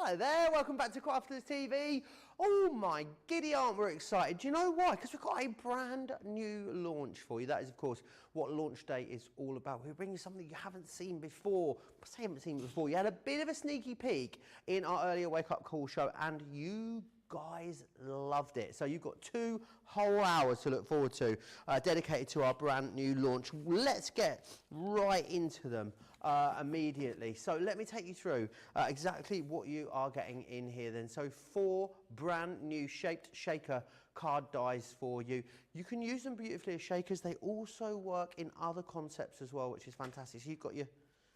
Hello there, welcome back to Crafters TV. Oh my giddy aunt, we're excited. Do you know why? Because we've got a brand new launch for you. That is, of course, what launch day is all about. We're bringing something you haven't seen before. I say haven't seen before. You had a bit of a sneaky peek in our earlier Wake Up Call show, and you guys loved it. So you've got 2 whole hours to look forward to, dedicated to our brand new launch. Let's get right into them immediately. So let me take you through exactly what you are getting in here then. So 4 brand new shaped shaker card dies for you. You can use them beautifully as shakers. They also work in other concepts as well, which is fantastic. So you've got your,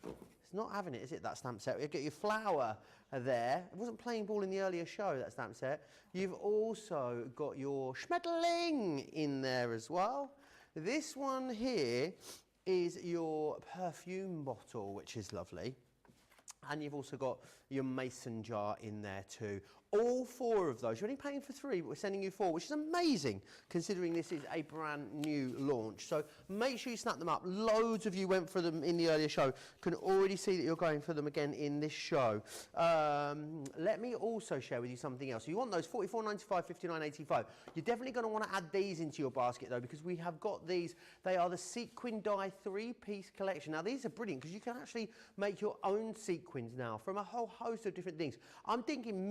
it's not having it, is it, that stamp set? You've got your flower there. It wasn't playing ball in the earlier show, that stamp set. You've also got your Schmetterling in there as well. This one here is your perfume bottle, which is lovely. And you've also got your mason jar in there too. All 4 of those. You're only paying for 3, but we're sending you 4, which is amazing considering this is a brand new launch. So make sure you snap them up. Loads of you went for them in the earlier show. Can already see that you're going for them again in this show. Let me also share with you something else. You want those $44.95, $59.85. You're definitely going to want to add these into your basket though, because we have got these. They are the sequin die 3-piece collection. Now these are brilliant because you can actually make your own sequins now from a whole host of different things. I'm thinking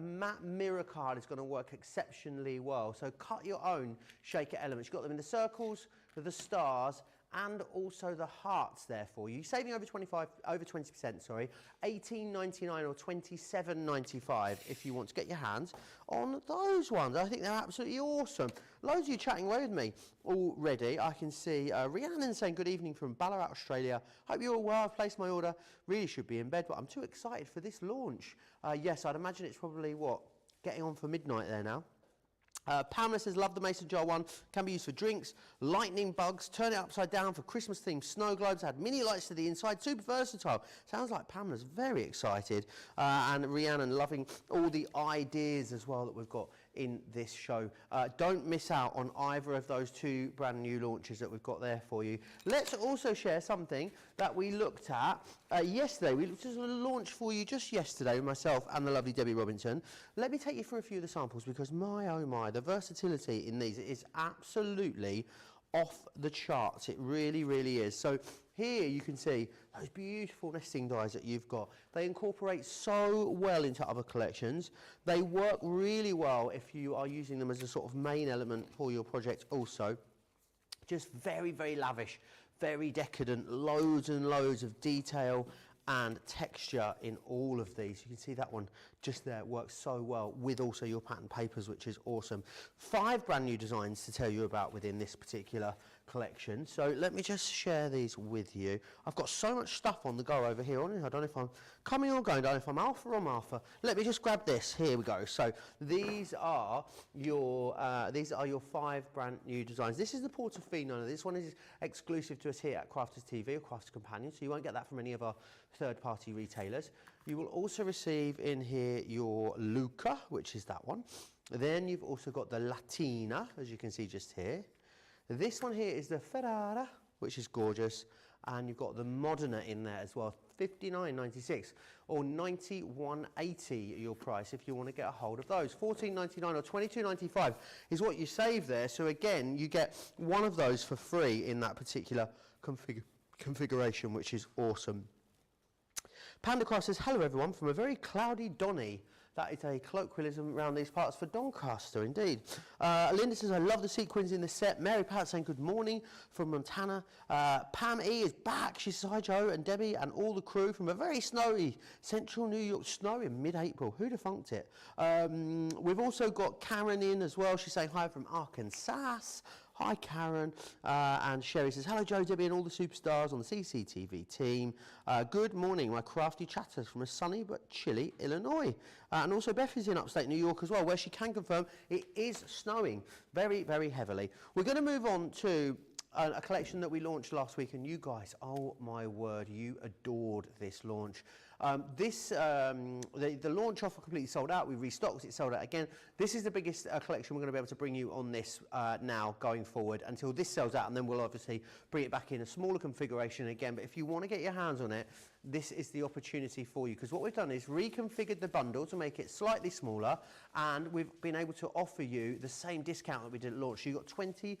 matte mirror card is going to work exceptionally well. So cut your own shaker elements. You've got them in the circles, the stars, and also the hearts there for you. Saving over 20%, sorry. $18.99 or $27.95 if you want to get your hands on those ones. I think they're absolutely awesome. Loads of you chatting away with me already. I can see Rhiannon saying good evening from Ballarat, Australia. Hope you're all well. I've placed my order. Really should be in bed, but I'm too excited for this launch. Yes, I'd imagine it's probably, what, getting on for midnight there now. Pamela says, love the mason jar one. Can be used for drinks, lightning bugs, turn it upside down for Christmas themed snow globes, add mini lights to the inside, super versatile. Sounds like Pamela's very excited. And Rhiannon loving all the ideas as well that we've got in this show. Don't miss out on either of those 2 brand new launches that we've got there for you. Let's also share something that we looked at yesterday. We looked at a launch for you just yesterday, myself and the lovely Debbie Robinson. Let me take you through a few of the samples because my oh my, the versatility in these is absolutely off the charts. It really, really is. So here you can see those beautiful nesting dies that you've got. They incorporate so well into other collections. They work really well if you are using them as a sort of main element for your project also. Just very, very lavish, very decadent, loads and loads of detail and texture in all of these. You can see that one just there works so well with also your pattern papers, which is awesome. 5 brand new designs to tell you about within this particular collection. So let me just share these with you. I've got so much stuff on the go over here. I don't know if I'm coming or going, I don't know if I'm alpha or Martha. Let me just grab this. Here we go. So these are your 5 brand new designs. This is the Portofino. This one is exclusive to us here at Crafters TV or Crafters Companion, so you won't get that from any of our third-party retailers. You will also receive in here your Luca, which is that one. Then you've also got the Latina, as you can see just here. This one here is the Ferrara, which is gorgeous, and you've got the Moderna in there as well. $59.96 or $91.80 your price if you want to get a hold of those. $14.99 or $22.95 is what you save there. So again, you get one of those for free in that particular configuration, which is awesome. Pandacraft says, hello everyone, from a very cloudy Donny. That is a colloquialism around these parts for Doncaster, indeed. Linda says, I love the sequins in the set. Mary Pat saying, good morning from Montana. Pam E is back. She says, hi Joe and Debbie and all the crew from a very snowy central New York, snow in mid-April. Who'd have funked it? We've also got Karen in as well. She's saying hi from Arkansas. Hi Karen. And Sherry says, hello Joe, Debbie and all the superstars on the CCTV team. Good morning, my crafty chatters from a sunny but chilly Illinois. And also Beth is in upstate New York as well, where she can confirm it is snowing very, very heavily. We're going to move on to a collection that we launched last week, and you guys, oh my word, you adored this launch. The launch offer completely sold out. We restocked, it's sold out again. This is the biggest collection we're going to be able to bring you on this now going forward until this sells out, and then we'll obviously bring it back in a smaller configuration again. But if you want to get your hands on it, this is the opportunity for you, because what we've done is reconfigured the bundle to make it slightly smaller, and we've been able to offer you the same discount that we did at launch. So you got 25%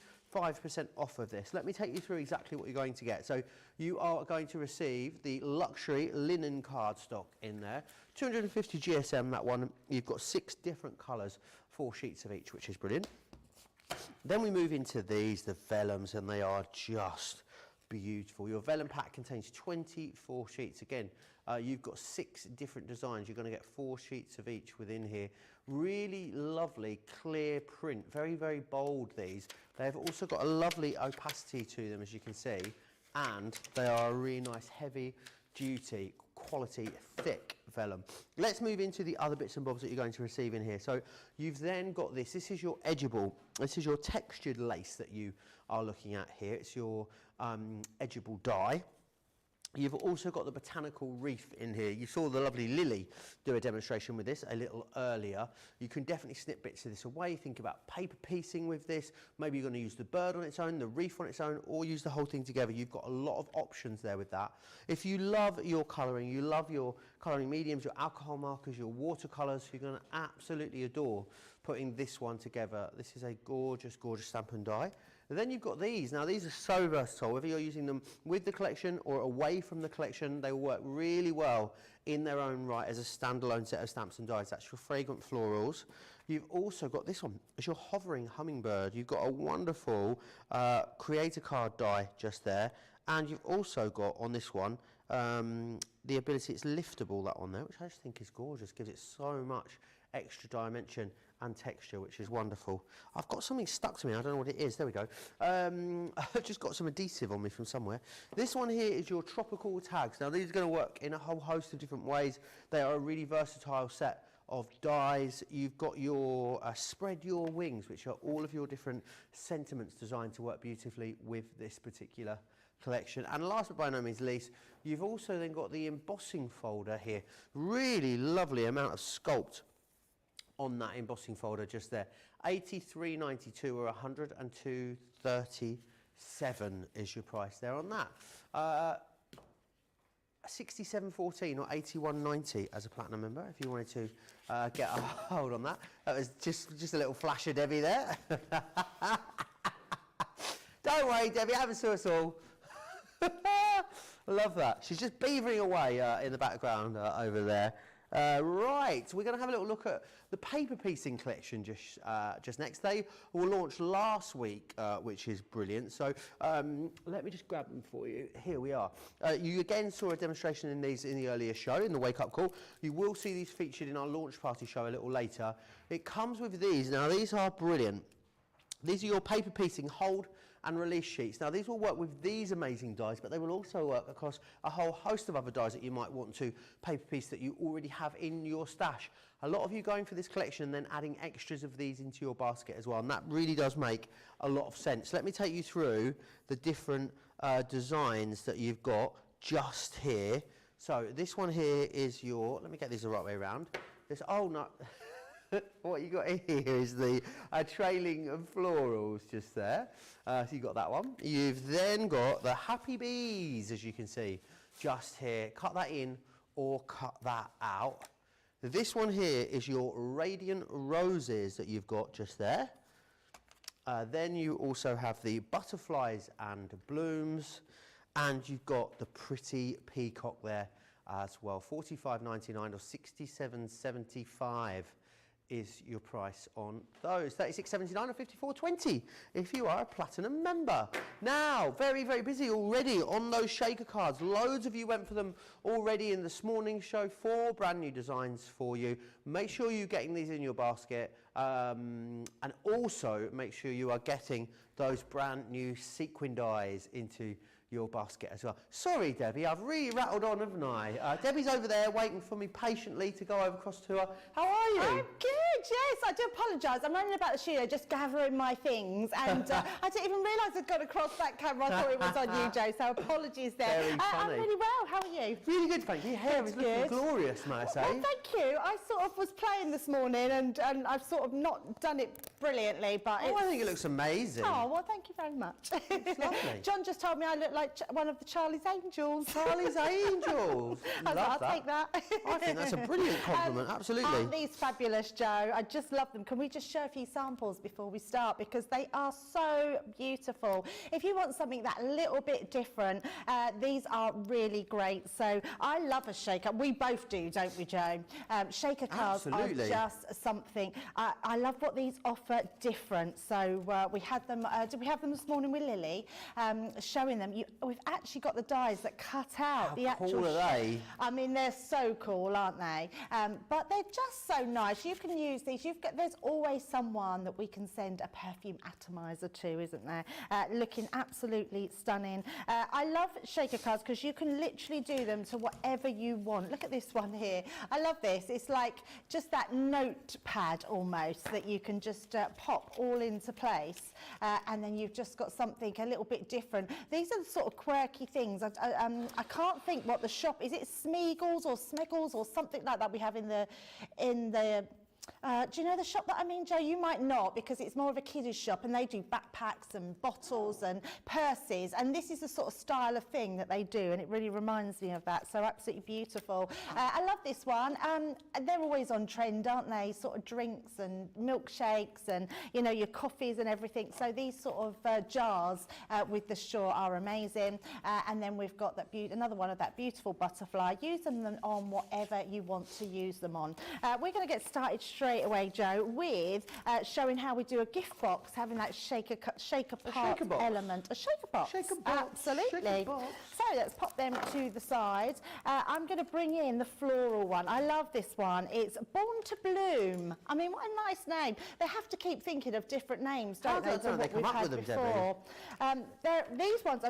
off of this. Let me take you through exactly what you're going to get. So you are going to receive the luxury linen cardstock in there, 250 GSM, that one. You've got 6 different colours, 4 sheets of each, which is brilliant. Then we move into these, the vellums, and they are just beautiful. Your vellum pack contains 24 sheets. Again, you've got 6 different designs. You're going to get 4 sheets of each within here. Really lovely clear print, very, very bold these. They've also got a lovely opacity to them, as you can see, and they are a really nice heavy duty quality thick vellum. Let's move into the other bits and bobs that you're going to receive in here. So you've then got this is your edgeable, this is your textured lace that you are looking at here. It's your edgeable dye. You've also got the botanical reef in here. You saw the lovely Lily do a demonstration with this a little earlier. You can definitely snip bits of this away. Think about paper piecing with this. Maybe you're going to use the bird on its own, the reef on its own, or use the whole thing together. You've got a lot of options there with that. If you love your colouring, you love your colouring mediums, your alcohol markers, your watercolours, you're going to absolutely adore putting this one together. This is a gorgeous, gorgeous stamp and die. And then you've got these. Now these are so versatile. Whether you're using them with the collection or away from the collection, they will work really well in their own right as a standalone set of stamps and dies. That's your fragrant florals. You've also got this one as your hovering hummingbird. You've got a wonderful creator card die just there. And you've also got on this one the ability, it's liftable, that one there, which I just think is gorgeous. Gives it so much extra dimension and texture, which is wonderful. I've got something stuck to me, I don't know what it is. There we go. I've just got some adhesive on me from somewhere. This one here is your tropical tags. Now these are going to work in a whole host of different ways. They are a really versatile set of dies. You've got your spread your wings, which are all of your different sentiments designed to work beautifully with this particular collection. And last but by no means least, you've also then got the embossing folder here. Really lovely amount of sculpt on that embossing folder just there. 83.92 or 102.37 is your price there on that. 67.14 or 81.90 as a platinum member if you wanted to get a hold on that. That was just a little flash of Debbie there. Don't worry, Debbie, I haven't saw us all. Love that. She's just beavering away in the background over there. Right, we're going to have a little look at the paper piecing collection just next. They were launched last week, which is brilliant. So let me just grab them for you. Here we are. You again saw a demonstration in these in the earlier show, in the Wake Up Call. You will see these featured in our launch party show a little later. It comes with these. Now these are brilliant. These are your paper piecing hold and release sheets. Now these will work with these amazing dies, but they will also work across a whole host of other dies that you might want to paper piece that you already have in your stash. A lot of you going for this collection and then adding extras of these into your basket as well, and that really does make a lot of sense. Let me take you through the different designs that you've got just here. So this one here is your, let me get these the right way around. This, oh no. What you got here is the trailing of florals just there. So you've got that one. You've then got the happy bees, as you can see, just here. Cut that in or cut that out. This one here is your radiant roses that you've got just there. Then you also have the butterflies and blooms, and you've got the pretty peacock there as well. $45.99 or $67.75. Is your price on those. $36.79 or $54.20 if you are a platinum member. Now, very, very busy already on those shaker cards. Loads of you went for them already in this morning's show. 4 brand new designs for you. Make sure you're getting these in your basket, and also make sure you are getting those brand new sequin dies into your basket as well. Sorry, Debbie, I've really rattled on, haven't I? Debbie's over there waiting for me patiently to go over across to her. How are you? I'm good, yes. I do apologise. I'm running about the studio just gathering my things, and I didn't even realise I'd gone across that camera. I thought it was on you, Joe, so apologies there. Very I'm funny. really well. How are you? Really good, thank you. Your hair is looking glorious, may I say. Well, thank you. I sort of was playing this morning, and I've sort of not done it brilliantly, but I think it looks amazing. Oh, well, thank you very much. It's lovely. John just told me I look like one of the Charlie's Angels. Charlie's Angels. I'll take that. I think that's a brilliant compliment, absolutely. Aren't these fabulous, Joe? I just love them. Can we just show a few samples before we start? Because they are so beautiful. If you want something that little bit different, these are really great. So I love a shaker. We both do, don't we, Joe? Shaker cards are just something. I love what these offer different. So we had them, did we have them this morning with Lily? Showing them. We've actually got the dies that cut out the actual. How cool are they? I mean, they're so cool, aren't they? But they're just so nice. You can use these. There's always someone that we can send a perfume atomizer to, isn't there? Looking absolutely stunning. I love shaker cards because you can literally do them to whatever you want. Look at this one here. I love this. It's like just that notepad almost that you can just pop all into place, and then you've just got something a little bit different. These are the sort of quirky things. I can't think what the shop is. It Smeagol's or Smeggles or something like that we have in the do you know the shop that I mean, Joe? You might not, because it's more of a kiddies shop, and they do backpacks and bottles and purses, and this is the sort of style of thing that they do, and it really reminds me of that. So absolutely beautiful. I love this one. They're always on trend, aren't they? Sort of drinks and milkshakes and, you know, your coffees and everything. So these sort of jars with the straw are amazing. And then we've got that another one of that beautiful butterfly. Use them on whatever you want to use them on. We're going to get started straight away, Joe, with showing how we do a gift box, having that shaker part element. A shaker box. Shaker box. Absolutely. Shaker box. So let's pop them to the side. I'm going to bring in the floral one. I love this one. It's Born to Bloom. I mean, what a nice name. They have to keep thinking of different names, don't they, to what we've had before. These ones,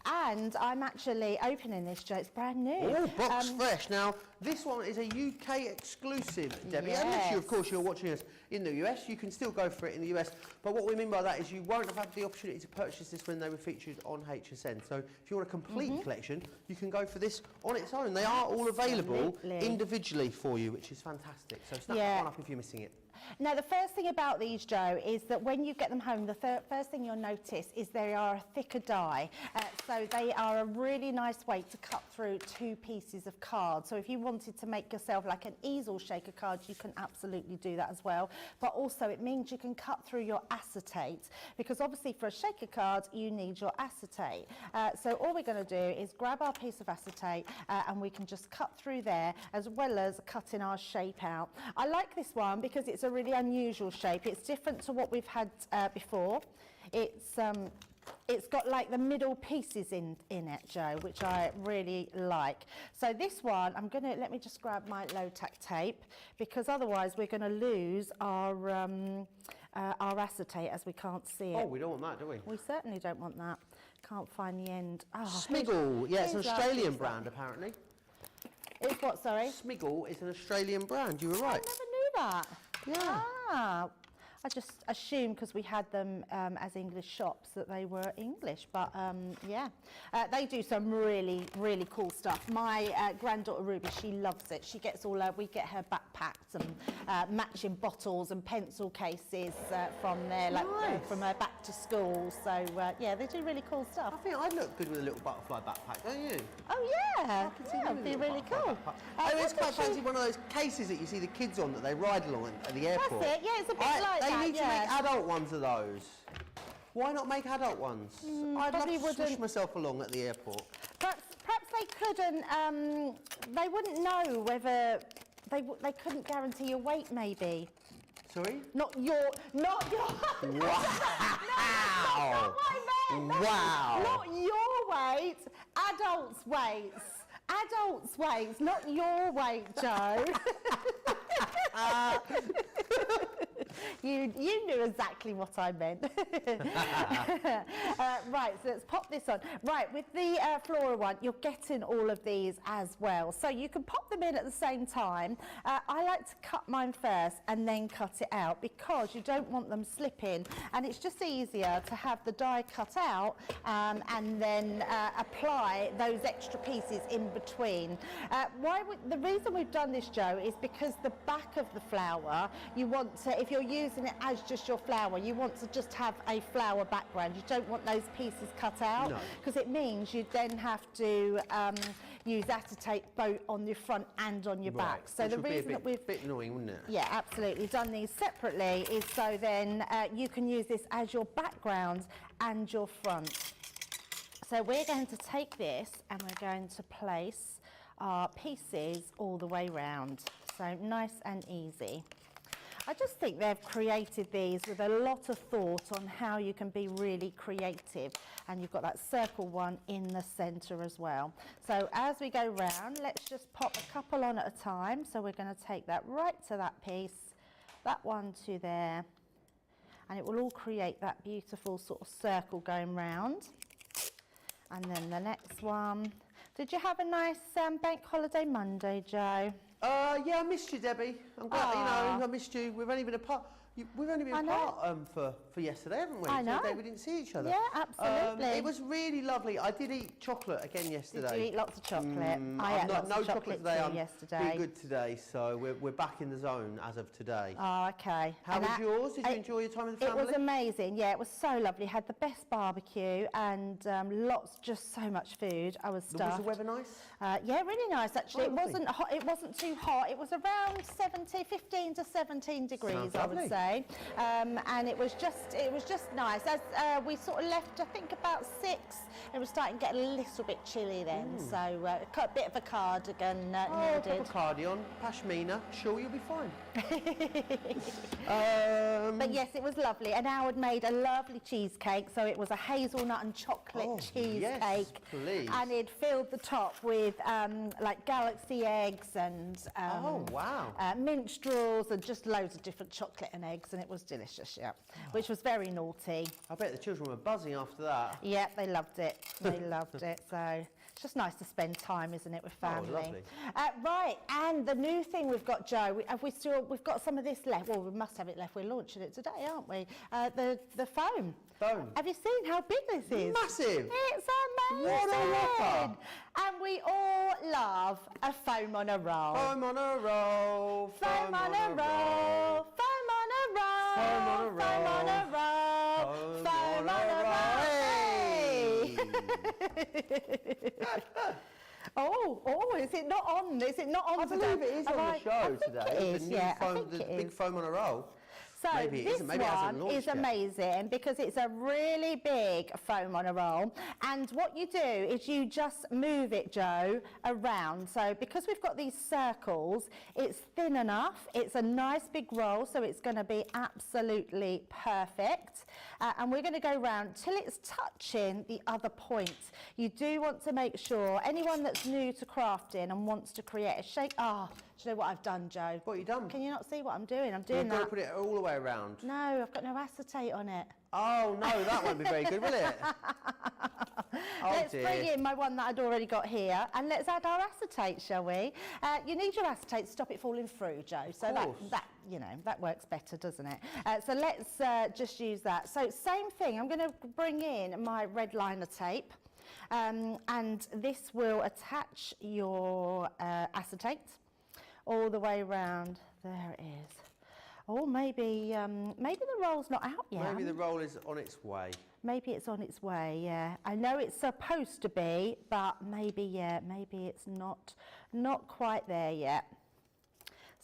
and I'm actually opening this, Joe. It's brand new. Oh, box fresh. Now, this one is a UK exclusive, Debbie. Yes. Unless you, of course, you're watching us in the US, you can still go for it in the US. But what we mean by that is you won't have had the opportunity to purchase this when they were featured on HSN. So if you want a complete collection, you can go for this on its own. They are all available individually for you, which is fantastic. So snap that one up if you're missing it. Now, the first thing about these, Joe, is that when you get them home, the first thing you'll notice is they are a thicker die. So they are a really nice way to cut through two pieces of card. So if you wanted to make yourself like an easel shaker card, you can absolutely do that as well. But also it means you can cut through your acetate, because obviously for a shaker card, you need your acetate. So all we're going to do is grab our piece of acetate and we can just cut through there, as well as cutting our shape out. I like this one because it's a really unusual shape. It's different to what we've had before. It's got like the middle pieces in it, Joe, which I really like. So this one, let me just grab my low-tack tape, because otherwise we're going to lose our acetate as we can't see it. Oh, we don't want that, do we? We certainly don't want that. Can't find the end. Oh, Smiggle, yeah, it's an Australian brand apparently. It's what, sorry? Smiggle is an Australian brand, you were right. I never knew that. Yeah. Ah, I just assumed because we had them as English shops that they were English, but yeah. They do some really, really cool stuff. My granddaughter Ruby, she loves it. She gets we get her backpacks and matching bottles and pencil cases from there, like from her back to school. So yeah, they do really cool stuff. I think I'd look good with a little butterfly backpack, don't you? Oh yeah, it'd be really cool. It's quite fancy, one of those cases that you see the kids on that they ride along at the airport. That's it, yeah, it's a bit like that. They need to make adult ones of those. Why not make adult ones? I'd love to swish myself along at the airport. Perhaps they couldn't. They wouldn't know whether they couldn't guarantee your weight, maybe. Sorry? Not your. Wow! Wow! Not your weight. Adults' weights. Adults' weights, not your weight, Joe. You knew exactly what I meant. Right, so let's pop this on. Right, with the Flora one, you're getting all of these as well. So you can pop them in at the same time. I like to cut mine first and then cut it out because you don't want them slipping. And it's just easier to have the die cut out and then apply those extra pieces in between. The reason we've done this, Joe, is because the back of the flower, you want to, if you're using it as just your flower, you want to just have a flower background. You don't want those pieces cut out because it means you then have to use acetate both on your front and on your back. So which the would reason be that we've bit annoying, wouldn't it? Yeah, absolutely. Done these separately is so then you can use this as your background and your front. So we're going to take this and we're going to place our pieces all the way round. So nice and easy. I just think they've created these with a lot of thought on how you can be really creative. And you've got that circle one in the centre as well. So as we go round, let's just pop a couple on at a time. So we're going to take that right to that piece, that one to there, and it will all create that beautiful sort of circle going round. And then the next one. Did you have a nice Bank Holiday Monday, Joe? Yeah, I missed you, Debbie. I'm glad, you know, I missed you. We've only been apart. We've only been apart for yesterday, haven't we? I know. The day we didn't see each other. Yeah, absolutely. It was really lovely. I did eat chocolate again yesterday. Did you eat lots of chocolate? I ate lots of chocolate today. I'm yesterday. feeling good today, so we're back in the zone as of today. Oh, okay. How was yours? Did you enjoy your time with the family? It was amazing. Yeah, it was so lovely. Had the best barbecue and just so much food. I was stuffed. Was the weather nice? Yeah, really nice actually. Oh, it wasn't hot. It wasn't too hot. It was around 15 to 17 degrees, Sounds I would lovely. say. And it was just nice. As we sort of left, I think about 6. It was starting to get a little bit chilly then, so a bit of a cardigan needed. Put a cardigan, pashmina. Sure, you'll be fine. But yes, it was lovely. And Howard made a lovely cheesecake. So it was a hazelnut and chocolate cheesecake. Yes, please. And it filled the top with like galaxy eggs and minstrels and just loads of different chocolate and eggs. And it was delicious, which was very naughty. I bet the children were buzzing after that. Yeah, they loved it. They loved it. So it's just nice to spend time, isn't it, with family? Oh, lovely. Right, and the new thing we've got, Joe, we've got some of this left. Well, we must have it left. We're launching it today, aren't we? The foam. Foam. Have you seen how big this is? Massive. It's amazing. What a whopper. And we all love a foam on a roll. Foam on a roll. Foam on a roll. Foam on a roll. Foam on a roll. Foam on a roll. Foam on a roll. Hey. Is it not on? Is it not on? I believe it is on the show today. It is, yeah, I think the it is. big foam on a roll. So Maybe it this isn't. Maybe it hasn't one launched is yet. amazing because it's a really big foam on a roll. And what you do is you just move it, Joe, around. So because we've got these circles, it's thin enough. It's a nice big roll, so it's going to be absolutely perfect. And we're going to go round till it's touching the other point. You do want to make sure, anyone that's new to crafting and wants to create a shape, do you know what I've done, Joe? What have you done? Can you not see what I'm doing? I'm doing You've got to put it all the way around. No, I've got no acetate on it. Oh, no, that won't be very good, will it? Let's bring in my one that I'd already got here and let's add our acetate, shall we? You need your acetate to stop it falling through, Joe. So that works better, doesn't it? So let's just use that. So same thing, I'm going to bring in my red liner tape. And this will attach your acetate all the way around. There it is. Oh, maybe the roll's not out yet. Maybe the roll is on its way. Maybe it's on its way, yeah. I know it's supposed to be, but maybe it's not quite there yet.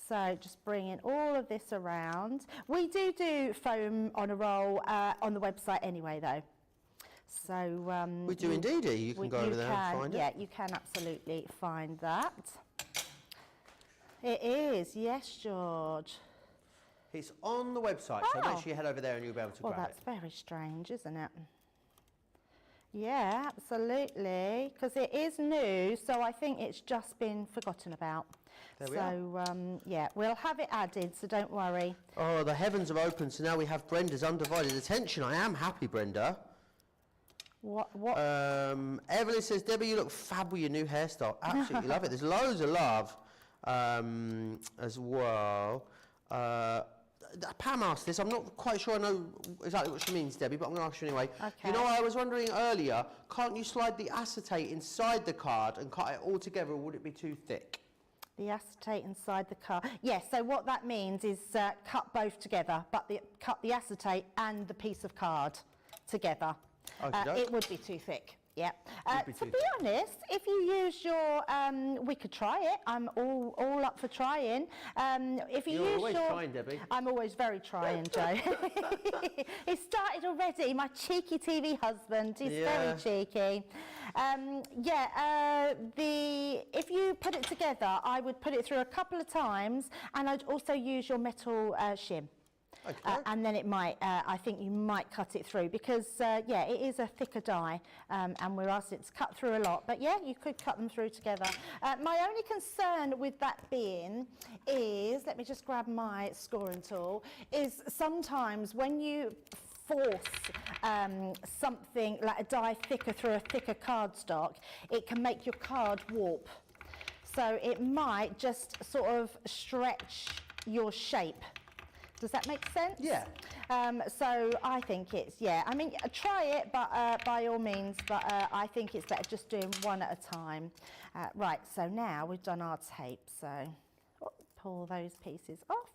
So just bringing all of this around. We do foam on a roll on the website anyway, though. So we do indeed. You can go over there and find it. Yeah, you can absolutely find that. It is, yes, George. It's on the website, so make sure you head over there and you'll be able to grab it. Well, that's very strange, isn't it? Yeah, absolutely, because it is new, so I think it's just been forgotten about. There we are. Yeah, we'll have it added, so don't worry. Oh, the heavens have opened, so now we have Brenda's undivided attention. I am happy, Brenda. What? Evelyn says, Debbie, you look fab with your new hairstyle. Absolutely love it. There's loads of love as well. Pam asked this. I'm not quite sure I know exactly what she means, Debbie, but I'm going to ask you anyway. Okay. You know, I was wondering earlier, can't you slide the acetate inside the card and cut it all together, or would it be too thick? The acetate inside the card. Yes, so what that means is cut both together, but cut the acetate and the piece of card together. It would be too thick. Yeah. To be honest, if you use your, we could try it. I'm all up for trying. If you You're use always your, trying, Debbie. I'm always very trying, Joe. It started already. My cheeky TV husband. He's very cheeky. If you put it together, I would put it through a couple of times, and I'd also use your metal shim. Okay. And then it might, I think you might cut it through because, it is a thicker die and we're asked it's cut through a lot. But yeah, you could cut them through together. My only concern with that being is, let me just grab my scoring tool, is sometimes when you force something like a die thicker through a thicker cardstock, it can make your card warp. So it might just sort of stretch your shape. Does that make sense? Yeah. So I think it's, I mean, try it, but by all means, but I think it's better just doing one at a time. Right, so now we've done our tape, so pull those pieces off.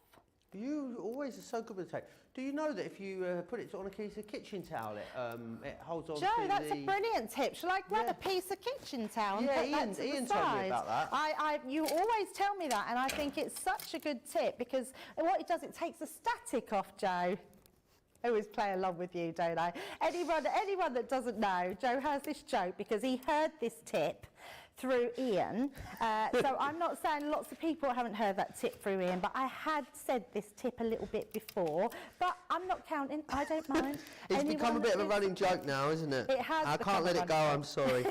You always are so good with the tape. Do you know that if you put it on a piece of kitchen towel, it holds on Joe, to that's a brilliant tip. Shall I grab a piece of kitchen towel and put that to the Ian side? told me about that. You always tell me that, and I think it's such a good tip because what it does, it takes the static off, Joe. I always play along with you, don't I? Anyone that doesn't know, Joe has this joke because he heard this tip through Ian. So I'm not saying lots of people haven't heard that tip through Ian, but I had said this tip a little bit before, but I'm not counting, I don't mind. It's become a bit of a running joke now, isn't it? It has. I can't let it go, I'm sorry.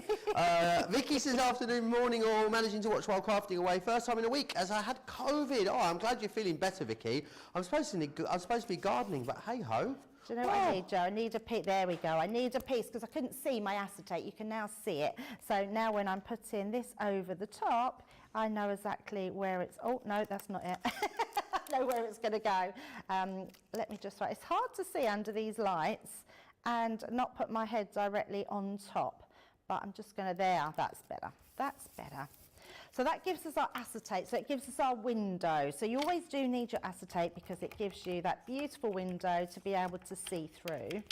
Vicky says, afternoon, morning, or managing to watch while crafting away. First time in a week as I had COVID. Oh, I'm glad you're feeling better, Vicky. I'm supposed to be gardening, but hey ho. Do you know what I need, Joe? I need a piece. There we go. I need a piece because I couldn't see my acetate. You can now see it. So now when I'm putting this over the top, I know exactly where it's... Oh, no, that's not it. I know where it's going to go. Let me just... It's hard to see under these lights and not put my head directly on top. But I'm just going to... There, that's better. That's better. So that gives us our acetate, so it gives us our window. So you always do need your acetate because it gives you that beautiful window to be able to see through.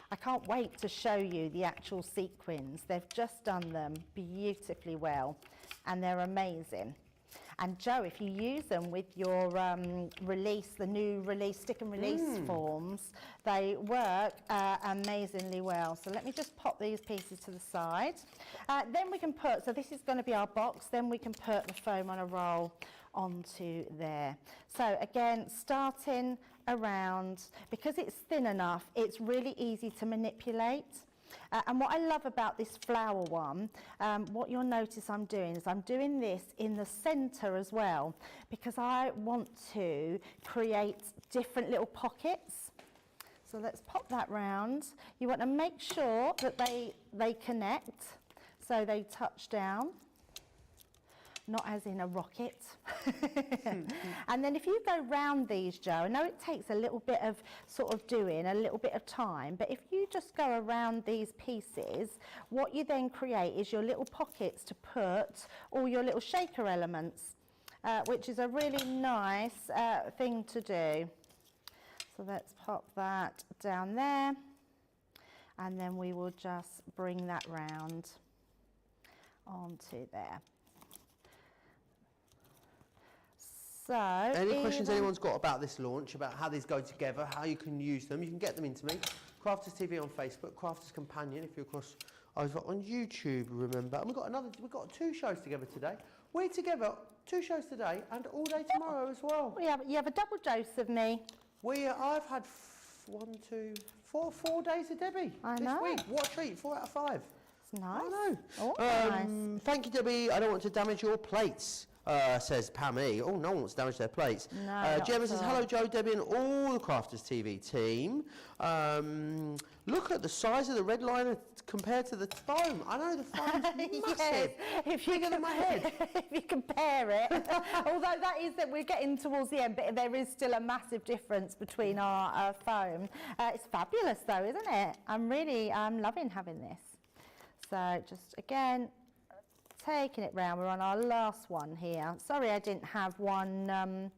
I can't wait to show you the actual sequins. They've just done them beautifully well and they're amazing. And Joe, if you use them with your the new release, stick and release forms, they work amazingly well. So let me just pop these pieces to the side. Then we can put, so this is going to be our box, then we can put the foam on a roll onto there. So again, starting around, because it's thin enough, it's really easy to manipulate. And what I love about this flower one, what you'll notice I'm doing is I'm doing this in the centre as well because I want to create different little pockets. So let's pop that round. You want to make sure that they connect so they touch down. Not as in a rocket. And then if you go round these, Joe, I know it takes a little bit of sort of doing, a little bit of time, but if you just go around these pieces, what you then create is your little pockets to put all your little shaker elements, which is a really nice thing to do. So let's pop that down there, and then we will just bring that round onto there. So, any questions anyone's got about this launch, about how these go together, how you can use them, you can get them into me. Crafters TV on Facebook, Crafters Companion if you're across over on YouTube, remember. And we've got 2 shows together today. We're together 2 shows today and all day tomorrow as well. You have a double dose of me. I've had 4 days of Debbie I this know. week. What a treat, 4 out of 5. It's nice. I know. Oh, nice. Thank you, Debbie. I don't want to damage your plates, says Pammy. Oh, no one wants to damage their plates. No, Gemma says, not at all. hello, Joe, Debbie, and all the Crafters TV team. Look at the size of the red liner compared to the foam. I know the foam's massive. Yes, if you Bigger than my head. if you compare it, although that we're getting towards the end, but there is still a massive difference between our foam. It's fabulous though, isn't it? I'm loving having this. So just again, taking it round. We're on our last one here. Sorry I didn't have one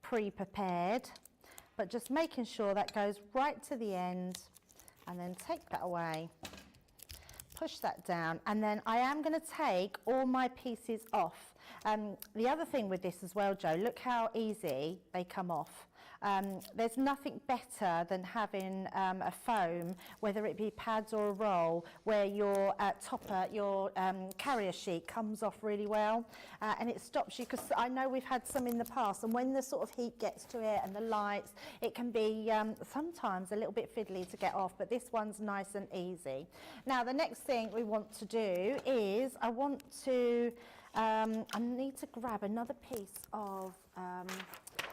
pre-prepared, but just making sure that goes right to the end, and then take that away. Push that down, and then I am going to take all my pieces off. The other thing with this as well, Joe, look how easy they come off. There's nothing better than having a foam, whether it be pads or a roll, where your your carrier sheet comes off really well, and it stops you, because I know we've had some in the past, and when the sort of heat gets to it and the lights, it can be sometimes a little bit fiddly to get off, but this one's nice and easy. Now the next thing we want to do is I need to grab another piece of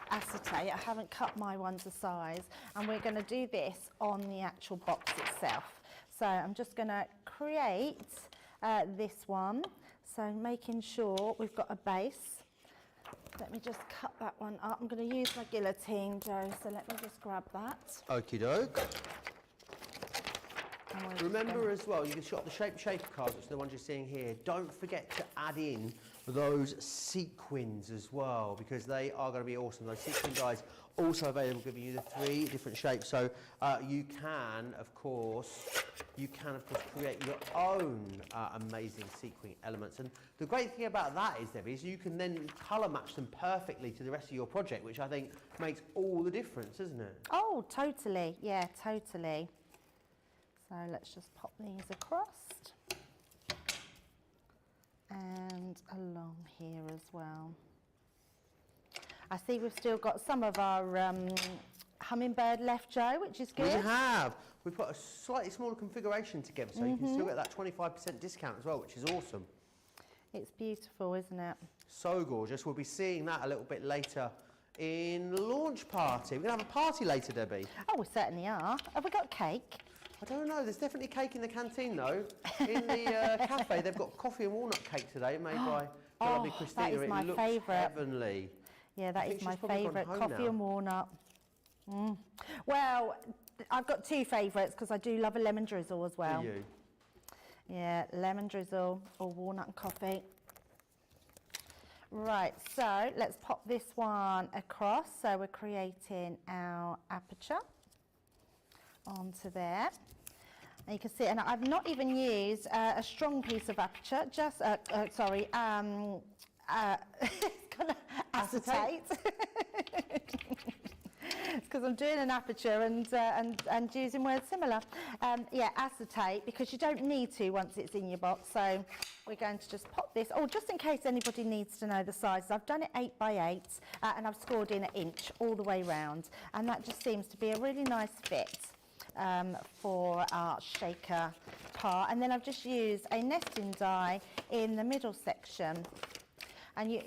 acetate. I haven't cut my ones to size, and we're going to do this on the actual box itself. So I'm just going to create this one, so making sure we've got a base. Let me just cut that one up. I'm going to use my guillotine, Joe, so let me just grab that. Okie doke. And we're just Remember as well, you can shop the shaper cards, which are the ones you're seeing here. Don't forget to add in those sequins as well, because they are going to be awesome. Those sequin dies also available, giving you the 3 different shapes. So you can, of course, create your own amazing sequin elements. And the great thing about that is, Debbie, is you can then colour match them perfectly to the rest of your project, which I think makes all the difference, isn't it? Oh, totally. Yeah, totally. So let's just pop these across and along here as well. I see we've still got some of our hummingbird left, Joe, which is good. We have. We put a slightly smaller configuration together, so you can still get that 25% discount as well, which is awesome. It's beautiful, isn't it? So gorgeous. We'll be seeing that a little bit later in launch party. We're going to have a party later, Debbie. Oh, we certainly are. Have we got cake? I don't know. There's definitely cake in the canteen, though. In the cafe, they've got coffee and walnut cake today, made by the lovely Christina. That is my it looks favourite. heavenly. Yeah, that is my she's probably gone favourite, home coffee now. and walnut. Well, I've got 2 favourites, because I do love a lemon drizzle as well. Do you? Yeah, lemon drizzle or walnut and coffee. Right, so let's pop this one across. So we're creating our aperture onto there. And you can see, and I've not even used a strong piece of aperture, just, it's going to acetate. It's because I'm doing an aperture and using words similar. Yeah, acetate, because you don't need to once it's in your box. So we're going to just pop this. Oh, just in case anybody needs to know the sizes, I've done it 8 by 8, and I've scored in 1 inch all the way round. And that just seems to be a really nice fit for our shaker part. And then I've just used a nesting die in the middle section. And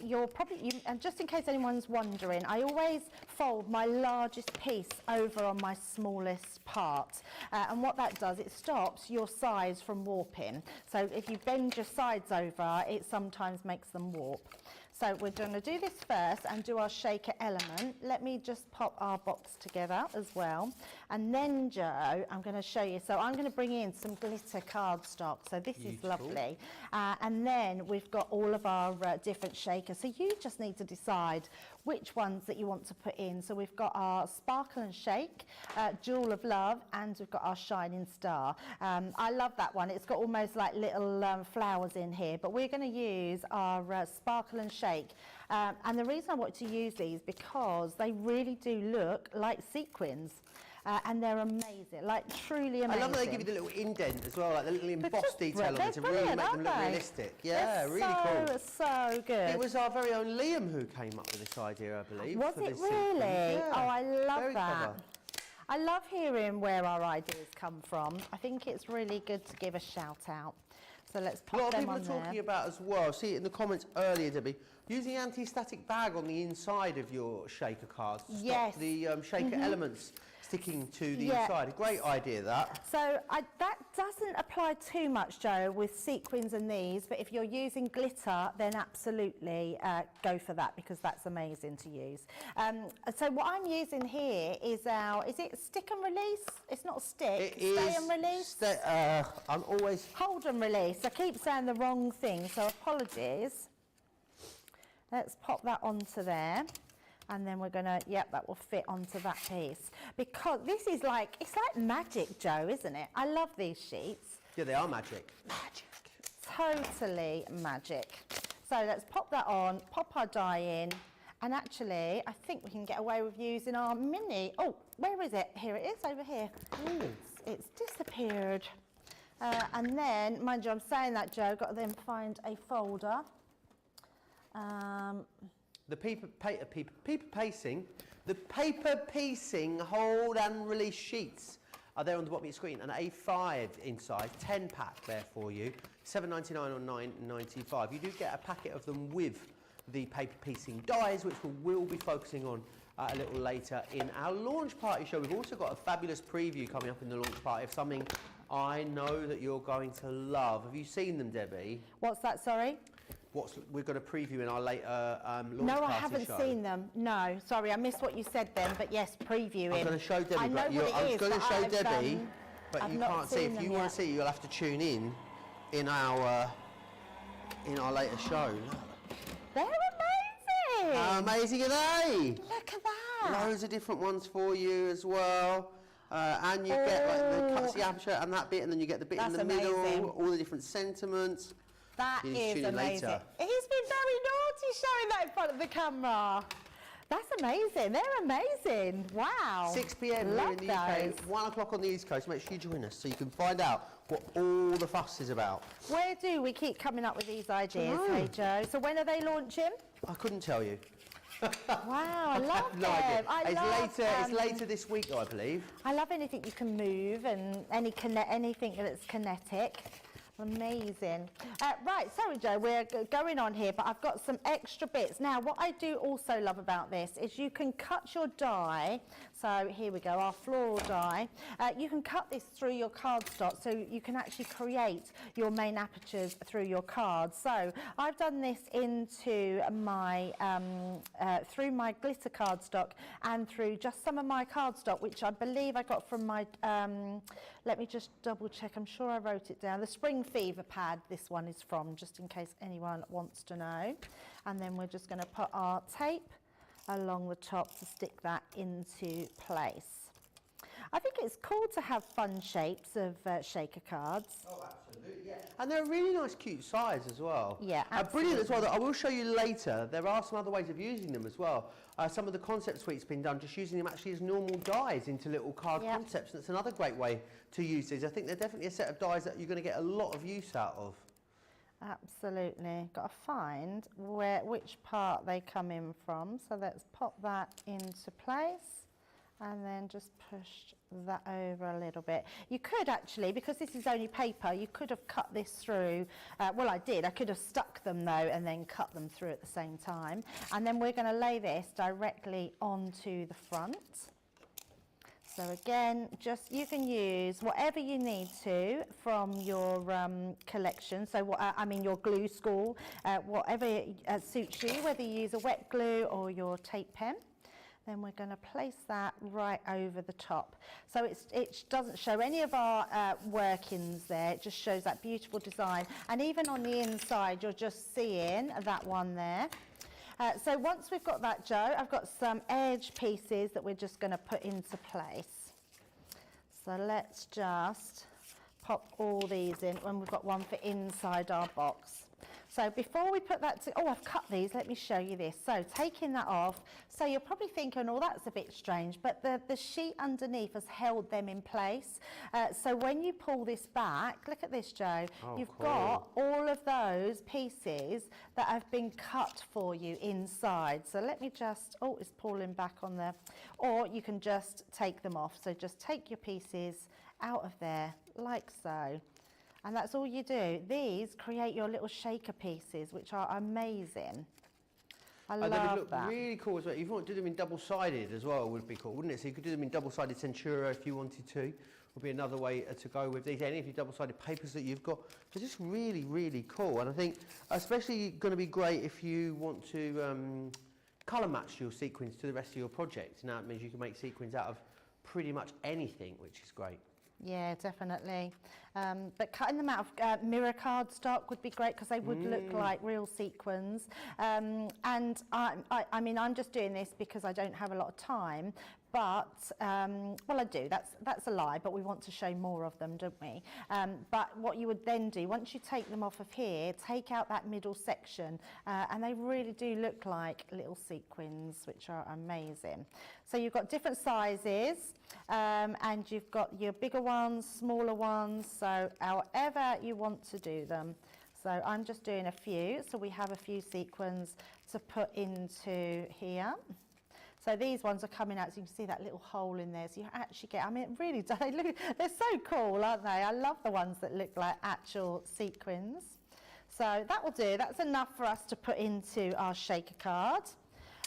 and just in case anyone's wondering, I always fold my largest piece over on my smallest part. And what that does, it stops your sides from warping. So if you bend your sides over, it sometimes makes them warp. So we're going to do this first and do our shaker element. Let me just pop our box together as well. And then, Joe, I'm going to show you. So I'm going to bring in some glitter cardstock. So this is lovely. And then we've got all of our different shakers. So you just need to decide which ones that you want to put in. So we've got our Sparkle and Shake, Jewel of Love, and we've got our Shining Star. I love that one. It's got almost like little flowers in here, but we're going to use our Sparkle and Shake. And the reason I want to use these, because they really do look like sequins. And they're amazing, like truly amazing. I love that they give you the little indent as well, like the little embossed detail on it to really brilliant, make them look aren't they? realistic. Yeah, They're really cool. So good. It was our very own Liam who came up with this idea, I believe. Was for it this really? sequence. Yeah. Oh, I love Very that. clever. I love hearing where our ideas come from. I think it's really good to give a shout out. So let's pop them on there. A lot of people are talking about as well, see it in the comments earlier, Debbie, using anti-static bag on the inside of your shaker cards to stop the shaker elements sticking to the inside. A great idea, that. So that doesn't apply too much, Joe, with sequins and these, but if you're using glitter, then absolutely go for that, because that's amazing to use. So what I'm using here is is it stick and release? It's not stick, stay and release? I'm always... Hold and release. I keep saying the wrong thing, so apologies. Let's pop that onto there. And then we're gonna, that will fit onto that piece. Because this is like, it's like magic, Joe, isn't it? I love these sheets. Yeah, they are magic. Magic. Totally magic. So let's pop that on, pop our die in. And actually, I think we can get away with using our mini. Oh, where is it? Here it is, over here. It's disappeared. And then, mind you, I'm saying that, Joe, got to then find a folder. The paper piecing hold and release sheets are there on the bottom of your screen. An A5 in size, 10 pack there for you, £7.99 or £9.95. You do get a packet of them with the paper piecing dies, which we'll be focusing on a little later in our launch party show. We've also got a fabulous preview coming up in the launch party of something I know that you're going to love. Have you seen them, Debbie? What's that, sorry? We're going to preview in our later launch party show. No, I haven't seen them. No, sorry, I missed what you said then, but yes, previewing. I'm going to show Debbie, I know what I'm it is, going to show Debbie, I've but you can't see. If you want to see, you'll have to tune in our later show. They're amazing! How amazing are they? Look at that! Loads of different ones for you as well. And you get like the cuts the aperture and that bit, and then you get the bit in the middle, all the different sentiments. That is amazing. He's been very naughty showing that in front of the camera. That's amazing. They're amazing. Wow. 6 p.m. here in the UK, 1 o'clock on the East Coast. Make sure you join us so you can find out what all the fuss is about. Where do we keep coming up with these ideas, hey Joe? So when are they launching? I couldn't tell you. Wow, I love them. It's later this week, though, I believe. I love anything you can move and anything that's kinetic. Amazing. Right, sorry Joe, we're going on here, but I've got some extra bits. Now, what I do also love about this is you can cut your die. So here we go, our floral die. You can cut this through your cardstock, so you can actually create your main apertures through your cards. So I've done this into my, through my glitter cardstock and through just some of my cardstock, which I believe I got from my, let me just double check, I'm sure I wrote it down. The Spring Fever pad, this one is from, just in case anyone wants to know. And then we're just going to put our tape along the top to stick that into place. I think it's cool to have fun shapes of shaker cards. Oh, absolutely, yeah. And they're a really nice, cute size as well. Yeah, brilliant as well. I will show you later. There are some other ways of using them as well. Some of the concept suite's been done just using them actually as normal dies into little card concepts. And that's another great way to use these. I think they're definitely a set of dies that you're going to get a lot of use out of. Absolutely. Got to find which part they come in from. So let's pop that into place and then just push that over a little bit. You could actually, because this is only paper, you could have cut this through. Well, I did. I could have stuck them though and then cut them through at the same time. And then we're going to lay this directly onto the front. So again, just you can use whatever you need to from your collection. So I mean your glue school, whatever suits you, whether you use a wet glue or your tape pen. Then we're going to place that right over the top. So it doesn't show any of our workings there. It just shows that beautiful design. And even on the inside, you're just seeing that one there. So once we've got that, Joe, I've got some edge pieces that we're just going to put into place. So let's just pop all these in, and we've got one for inside our box. So before we put that to, oh, I've cut these, let me show you this. So taking that off, so you're probably thinking, oh, that's a bit strange, but the sheet underneath has held them in place. So when you pull this back, look at this, Joe, you've got all of those pieces that have been cut for you inside. So let me just, oh, it's pulling back on there. Or you can just take them off. So just take your pieces out of there, like so. And that's all you do. These create your little shaker pieces, which are amazing. I love they would look that. really cool as well. If you want to do them in double-sided as well, would be cool, wouldn't it? So you could do them in double-sided Centura if you wanted to. Would be another way to go with these. Any of your double-sided papers that you've got, they're just really, really cool. And I think especially going to be great if you want to colour match your sequins to the rest of your project. Now it means you can make sequins out of pretty much anything, which is great. Yeah, definitely. But cutting them out of mirror cardstock would be great because they would look like real sequins. And I mean, I'm just doing this because I don't have a lot of time. But, well, I do, that's a lie, but we want to show more of them, don't we? But what you would then do, once you take them off of here, take out that middle section, and they really do look like little sequins, which are amazing. So you've got different sizes, and you've got your bigger ones, smaller ones, so however you want to do them. So I'm just doing a few, so we have a few sequins to put into here. So these ones are coming out, so you can see that little hole in there. So you actually get, I mean, really, they're so cool, aren't they? I love the ones that look like actual sequins. So that will do. That's enough for us to put into our shaker card.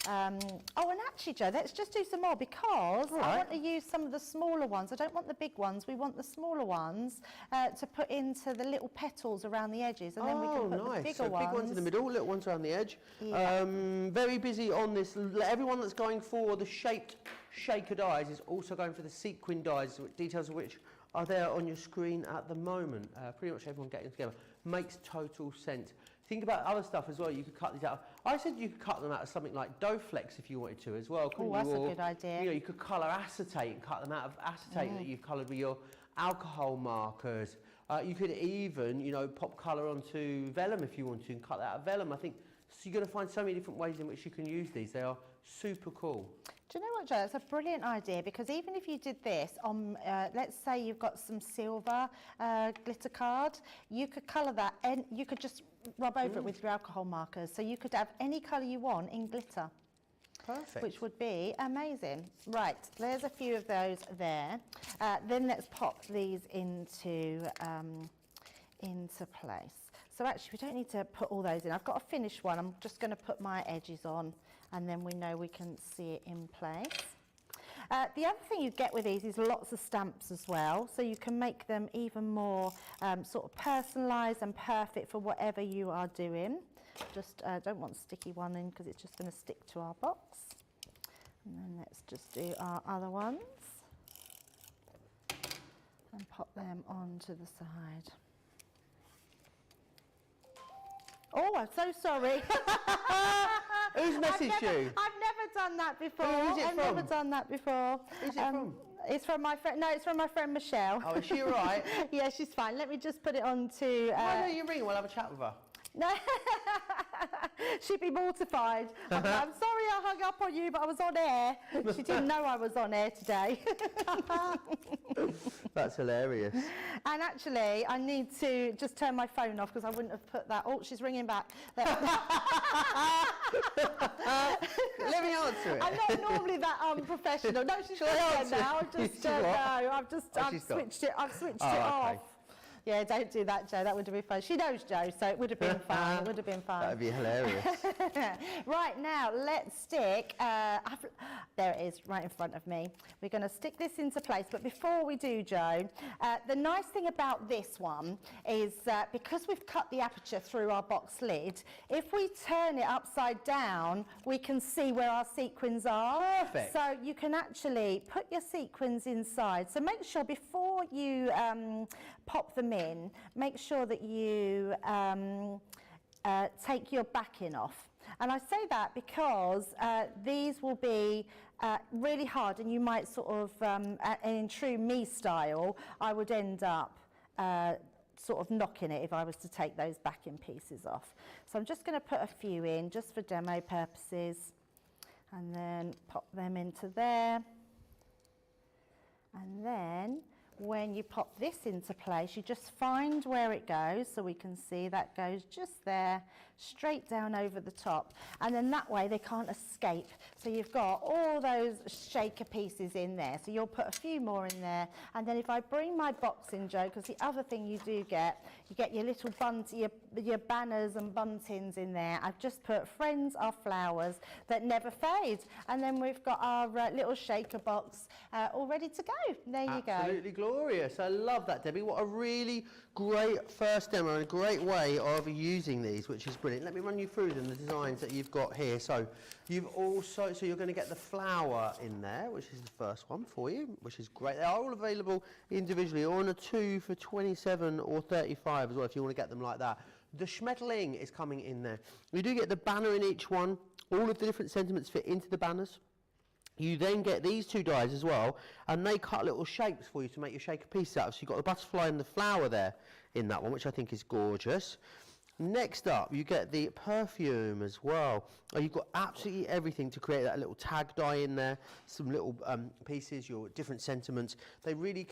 Oh, and actually, Joe, let's just do some more because I want to use some of the smaller ones. I don't want the big ones. We want the smaller ones to put into the little petals around the edges, and then we can put the bigger ones. Big ones in the middle, little ones around the edge. Yeah. Very busy on this. Everyone that's going for the shaped shaker dies is also going for the sequin dies, details of which are there on your screen at the moment. Pretty much everyone getting together. Makes total sense. Think about other stuff as well. You could cut these out. I said you could cut them out of something like Doflex if you wanted to as well. Oh, that's a good idea. You know, you could colour acetate and cut them out of acetate that you've coloured with your alcohol markers. You could even, you know, pop colour onto vellum if you want to and cut that out of vellum. I think so you're going to find so many different ways in which you can use these. They are super cool. Do you know what, Joe? That's a brilliant idea because even if you did this on, let's say you've got some silver glitter card, you could colour that and you could just rub over it with your alcohol markers. So you could have any colour you want in glitter. Perfect. Which would be amazing. Right, there's a few of those there. Then let's pop these into place. So actually we don't need to put all those in. I've got a finished one. I'm just going to put my edges on and then we know we can see it in place. The other thing you get with these is lots of stamps as well, so you can make them even more sort of personalised and perfect for whatever you are doing. Just don't want a sticky one in because it's just going to stick to our box. And then let's just do our other ones and pop them onto the side. Oh, I'm so sorry. Who's messaged you? I've never done that before. Who is it I've never done that before. Who's it from? It's from my friend. No, it's from my friend Michelle. Oh, is she all right? Yeah, she's fine. Let me just put it on to. Why don't you ring? We'll have a chat with her. No, she'd be mortified. I'm sorry I hung up on you, but I was on air. She didn't know I was on air today. That's hilarious. And actually, I need to just turn my phone off because I wouldn't have put that. Oh, she's ringing back. Let me answer it. I'm not normally that unprofessional. No, she's ringing now. I've switched it off. Yeah, don't do that, Joe. That would have been fun. She knows Joe, so it would have been fun. It would have been fun. That would be hilarious. Right, now, let's stick... there it is, right in front of me. We're going to stick this into place. But before we do, Joe, the nice thing about this one is because we've cut the aperture through our box lid, if we turn it upside down, we can see where our sequins are. Perfect. So you can actually put your sequins inside. So make sure before you pop them in, make sure that you take your backing off. And I say that because these will be really hard and you might sort of, in true me style, I would end up sort of knocking it if I was to take those backing pieces off. So I'm just going to put a few in just for demo purposes, and then pop them into there. And then when you pop this into place, you just find where it goes, so we can see that goes just there, straight down over the top, and then that way they can't escape. So you've got all those shaker pieces in there, so you'll put a few more in there. And then if I bring my box in, Joe, because the other thing you get your little your banners and buntings in there. I've just put friends are flowers that never fade, and then we've got our little shaker box all ready to go. There you go. Absolutely glorious. I love that, Debbie. What a really great first demo and a great way of using these, which is brilliant. Let me run you through them, the designs that you've got here. So you've also, so you're going to get the flower in there, which is the first one for you, which is great. They are all available individually or on a 2 for 27 or 35 as well, if you want to get them like that. The Schmetterling is coming in there. You do get the banner in each one. All of the different sentiments fit into the banners. You then get these two dies as well, and they cut little shapes for you to make your shaker pieces out of. So you've got the butterfly and the flower there in that one, which I think is gorgeous. Next up, you get the perfume as well. You've got absolutely everything to create that little tag die in there, some little pieces, your different sentiments. They really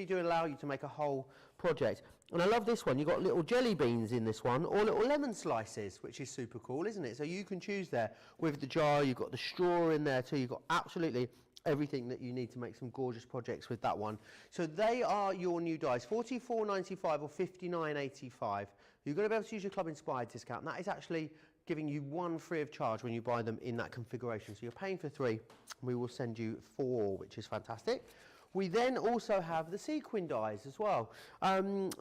do allow you to make a whole project. And I love this one. You've got little jelly beans in this one, or little lemon slices, which is super cool, isn't it? So you can choose there. With the jar, you've got the straw in there too. You've got absolutely everything that you need to make some gorgeous projects with that one. So they are your new dies, $44.95 or $59.85. You're going to be able to use your Club Inspired discount. And that is actually giving you one free of charge when you buy them in that configuration. So you're paying for 3. We will send you 4, which is fantastic. We then also have the sequin dies as well.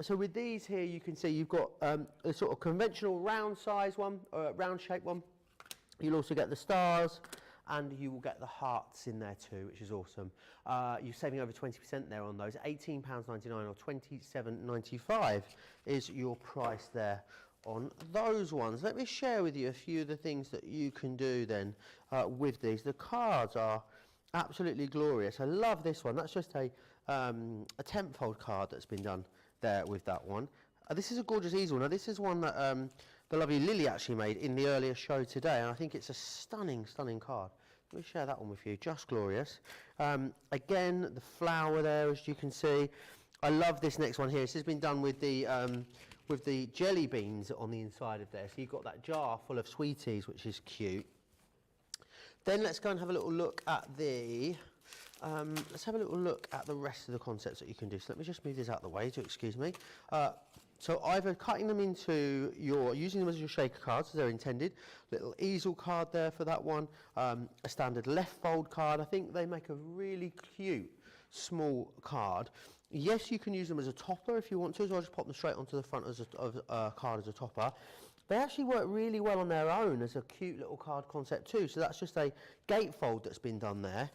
So with these here, you can see you've got a sort of conventional round size one, round shape one. You'll also get the stars, and you will get the hearts in there too, which is awesome. You're saving over 20% there on those. £18.99 or £27.95 is your price there on those ones. Let me share with you a few of the things that you can do then with these. The cards are absolutely glorious. I love this one. That's just a 10-fold card that's been done there with that one. This is a gorgeous easel. Now this is one that the lovely Lily actually made in the earlier show today, and I think it's a stunning, stunning card. Let me share that one with you. Just glorious. Again, the flower there, as you can see. I love this next one here. This has been done with the jelly beans on the inside of there. So you've got that jar full of sweeties, which is cute. Then let's go and have a little look at the rest of the concepts that you can do. So let me just move this out of the way, to excuse me. So either cutting them into using them as your shaker cards as they're intended, little easel card there for that one, a standard left fold card. I think they make a really cute small card. Yes, you can use them as a topper if you want to, so I'll just pop them straight onto the front as a card as a topper. They actually work really well on their own as a cute little card concept too. So that's just a gatefold that's been done there.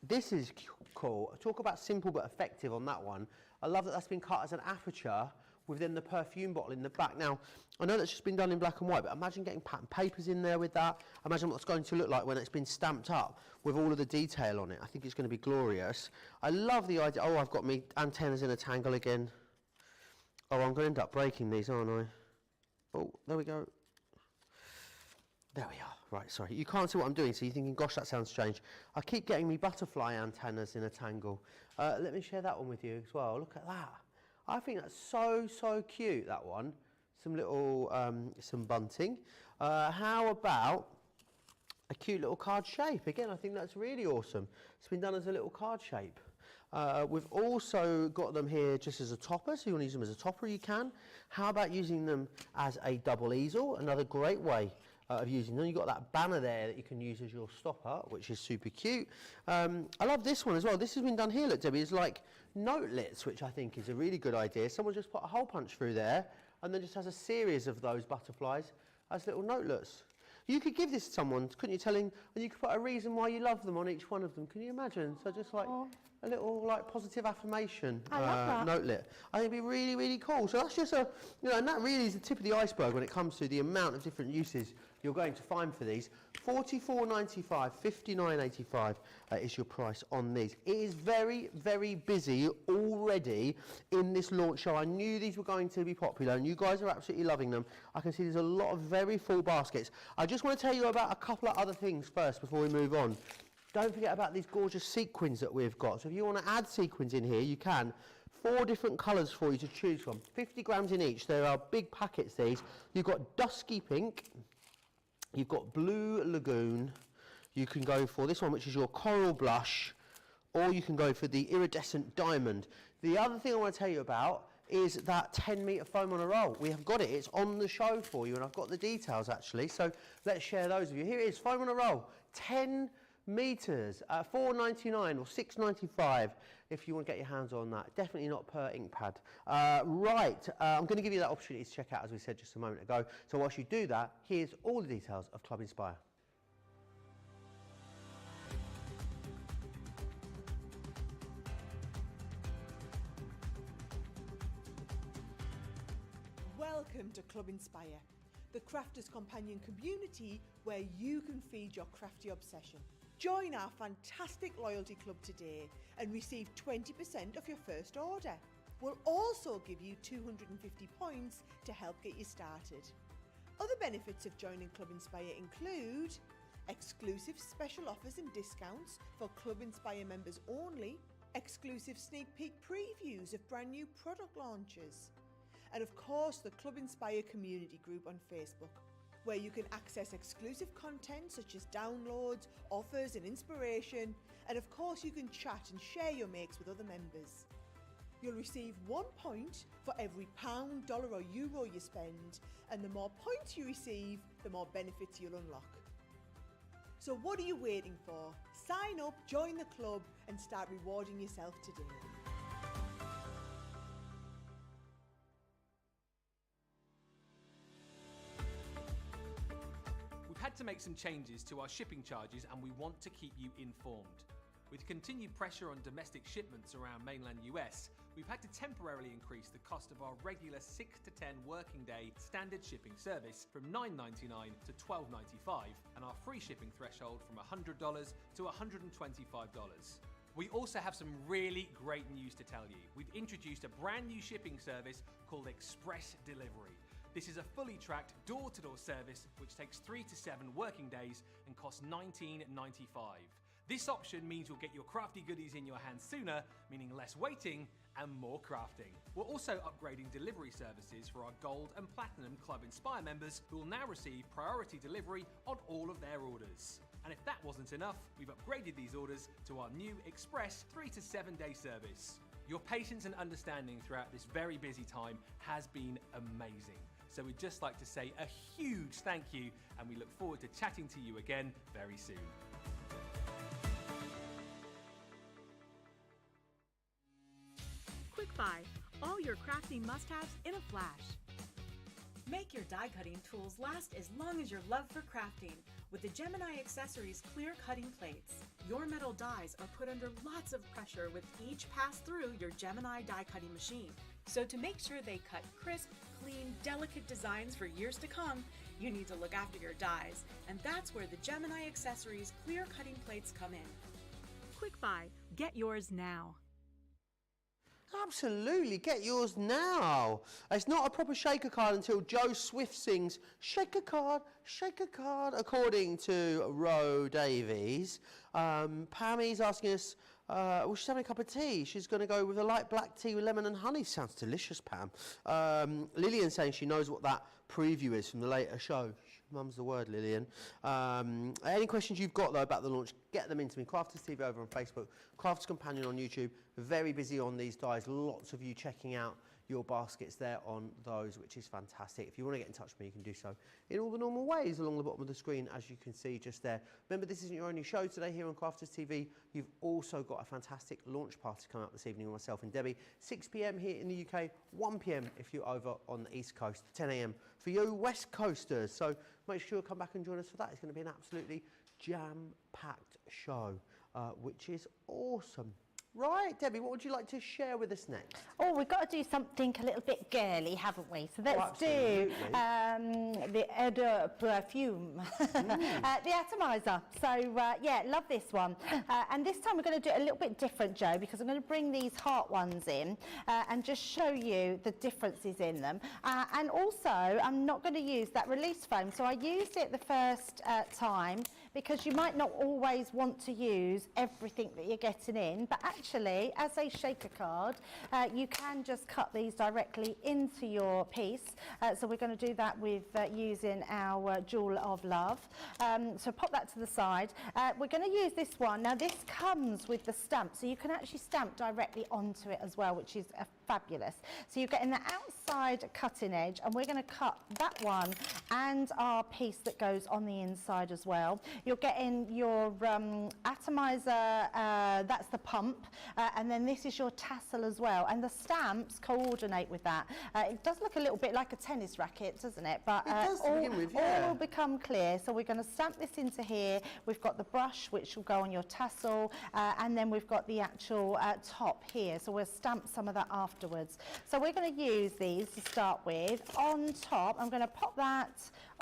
This is cool. Talk about simple but effective on that one. I love that that's been cut as an aperture within the perfume bottle in the back. Now, I know that's just been done in black and white, but imagine getting pattern papers in there with that. Imagine what it's going to look like when it's been stamped up with all of the detail on it. I think it's going to be glorious. I love the idea. Oh, I've got me antennas in a tangle again. Oh, I'm going to end up breaking these, aren't I? Oh, there we go. There we are. Right, sorry. You can't see what I'm doing, so you're thinking, gosh, that sounds strange. I keep getting me butterfly antennas in a tangle. Let me share that one with you as well. Look at that. I think that's so, so cute, that one. Some little, some bunting. How about a cute little card shape? Again, I think that's really awesome. It's been done as a little card shape. We've also got them here just as a topper, so you want to use them as a topper, you can. How about using them as a double easel? Another great way of using them. You've got that banner there that you can use as your stopper, which is super cute. I love this one as well. This has been done here, look, Debbie, it's like notelets, which I think is a really good idea. Someone just put a hole punch through there and then just has a series of those butterflies as little notelets. You could give this to someone, couldn't you, telling, and you could put a reason why you love them on each one of them. Can you imagine? So just like a little like positive affirmation notelet. I think it'd be really, really cool. So that's just and that really is the tip of the iceberg when it comes to the amount of different uses you're going to find for these. $44.95, $59.85 is your price on these. It is very, very busy already in this launch show. I knew these were going to be popular and you guys are absolutely loving them. I can see there's a lot of very full baskets. I just want to tell you about a couple of other things first before we move on. Don't forget about these gorgeous sequins that we've got. So if you want to add sequins in here, you can. 4 different colours for you to choose from. 50 grams in each. There are big packets, these. You've got dusky pink. You've got blue lagoon. You can go for this one, which is your coral blush. Or you can go for the iridescent diamond. The other thing I want to tell you about is that 10-metre foam on a roll. We have got it. It's on the show for you, and I've got the details, actually. So let's share those with you. Here it is, foam on a roll. 10 metres at $4.99 or $6.95 if you want to get your hands on that. Definitely not per ink pad. I'm going to give you that opportunity to check out, as we said just a moment ago. So whilst you do that, here's all the details of Club Inspire. Welcome to Club Inspire, the crafters' companion community where you can feed your crafty obsession. Join our fantastic loyalty club today and receive 20% off your first order. We'll also give you 250 points to help get you started. Other benefits of joining Club Inspire include exclusive special offers and discounts for Club Inspire members only, exclusive sneak peek previews of brand new product launches, and of course the Club Inspire community group on Facebook, where you can access exclusive content such as downloads, offers and inspiration, and of course you can chat and share your makes with other members. You'll receive 1 point for every pound, dollar or euro you spend, and the more points you receive, the more benefits you'll unlock. So what are you waiting for? Sign up, join the club and start rewarding yourself today. Had to make some changes to our shipping charges and we want to keep you informed. With continued pressure on domestic shipments around mainland US, we've had to temporarily increase the cost of our regular 6 to 10 working day standard shipping service from $9.99 to $12.95 and our free shipping threshold from $100 to $125. We also have some really great news to tell you. We've introduced a brand new shipping service called Express Delivery. This is a fully tracked door-to-door service which takes 3 to 7 working days and costs $19.95. This option means you'll get your crafty goodies in your hands sooner, meaning less waiting and more crafting. We're also upgrading delivery services for our Gold and Platinum Club Inspire members who will now receive priority delivery on all of their orders. And if that wasn't enough, we've upgraded these orders to our new Express 3 to 7 day service. Your patience and understanding throughout this very busy time has been amazing. So we'd just like to say a huge thank you and we look forward to chatting to you again very soon. Quick Buy, all your crafting must-haves in a flash. Make your die cutting tools last as long as your love for crafting with the Gemini Accessories clear cutting plates. Your metal dies are put under lots of pressure with each pass through your Gemini die cutting machine. So to make sure they cut crisp, clean, delicate designs for years to come, you need to look after your dies, and that's where the Gemini Accessories clear cutting plates come in. Quick Buy, get yours now. Absolutely, get yours now. It's not a proper shaker card until Joe Swift sings shake a card, according to Ro Davies. Pammy's asking us, well, she's having a cup of tea. She's going to go with a light black tea with lemon and honey. Sounds delicious, Pam. Lillian saying she knows what that preview is from the later show. Mum's the word, Lillian. Any questions you've got, though, about the launch, get them into me. Crafters TV over on Facebook, Crafters Companion on YouTube. Very busy on these dies. Lots of you checking out your baskets there on those, which is fantastic. If you want to get in touch with me, you can do so in all the normal ways along the bottom of the screen, as you can see just there. Remember, this isn't your only show today here on Crafters TV. You've also got a fantastic launch party coming up this evening with myself and Debbie. 6 p.m. here in the UK, 1 p.m. if you're over on the East Coast, 10 a.m. for you West Coasters. So make sure you come back and join us for that. It's going to be an absolutely jam-packed show, which is awesome. Right, Debbie, what would you like to share with us next? Oh, we've got to do something a little bit girly, haven't we? So let's do the eau de perfume, the atomizer. So yeah, love this one. And this time we're going to do it a little bit different, Joe, because I'm going to bring these heart ones in and just show you the differences in them. And also, I'm not going to use that release foam. So I used it the first time because you might not always want to use everything that you're getting in, but actually, as a shaker card, you can just cut these directly into your piece. So we're going to do that with using our Jewel of Love. So pop that to the side. We're going to use this one. Now this comes with the stamp, so you can actually stamp directly onto it as well, which is fabulous. So you're getting the outside cutting edge, and we're going to cut that one and our piece that goes on the inside as well. You're getting your atomizer, that's the pump, and then this is your tassel as well, and the stamps coordinate with that. It does look a little bit like a tennis racket, doesn't it? But it does to begin with, yeah. All will become clear. So we're going to stamp this into here. We've got the brush, which will go on your tassel, and then we've got the actual top here. So we'll stamp some of that afterwards. So we're going to use these to start with. On top, I'm going to pop that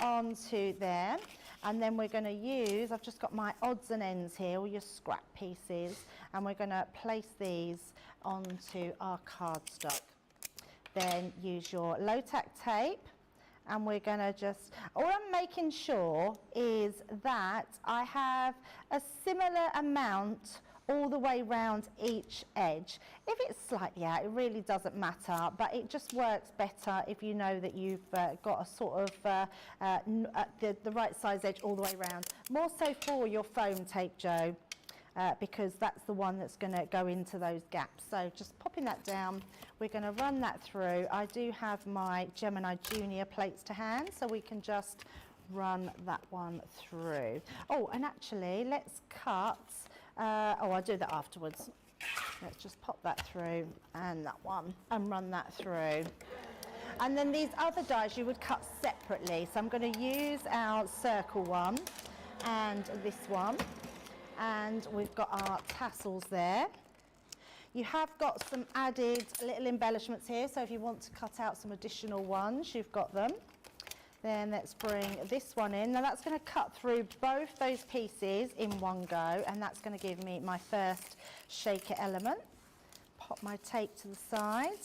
onto there. And then we're going to use, I've just got my odds and ends here, all your scrap pieces, and we're going to place these onto our cardstock. Then use your low-tack tape, and we're going to just, all I'm making sure is that I have a similar amount all the way round each edge. If it's slightly out, it really doesn't matter, but it just works better if you know that you've got a sort of the right size edge all the way round. More so for your foam tape, Joe, because that's the one that's going to go into those gaps. So just popping that down, we're going to run that through. I do have my Gemini Junior plates to hand, so we can just run that one through. Oh, and actually, let's cut. I'll do that afterwards. Let's just pop that through, and that one, and run that through. And then these other dies you would cut separately. So I'm going to use our circle one and this one. And we've got our tassels there. You have got some added little embellishments here, so if you want to cut out some additional ones, you've got them. Then let's bring this one in. Now that's going to cut through both those pieces in one go, and that's going to give me my first shaker element. Pop my tape to the side,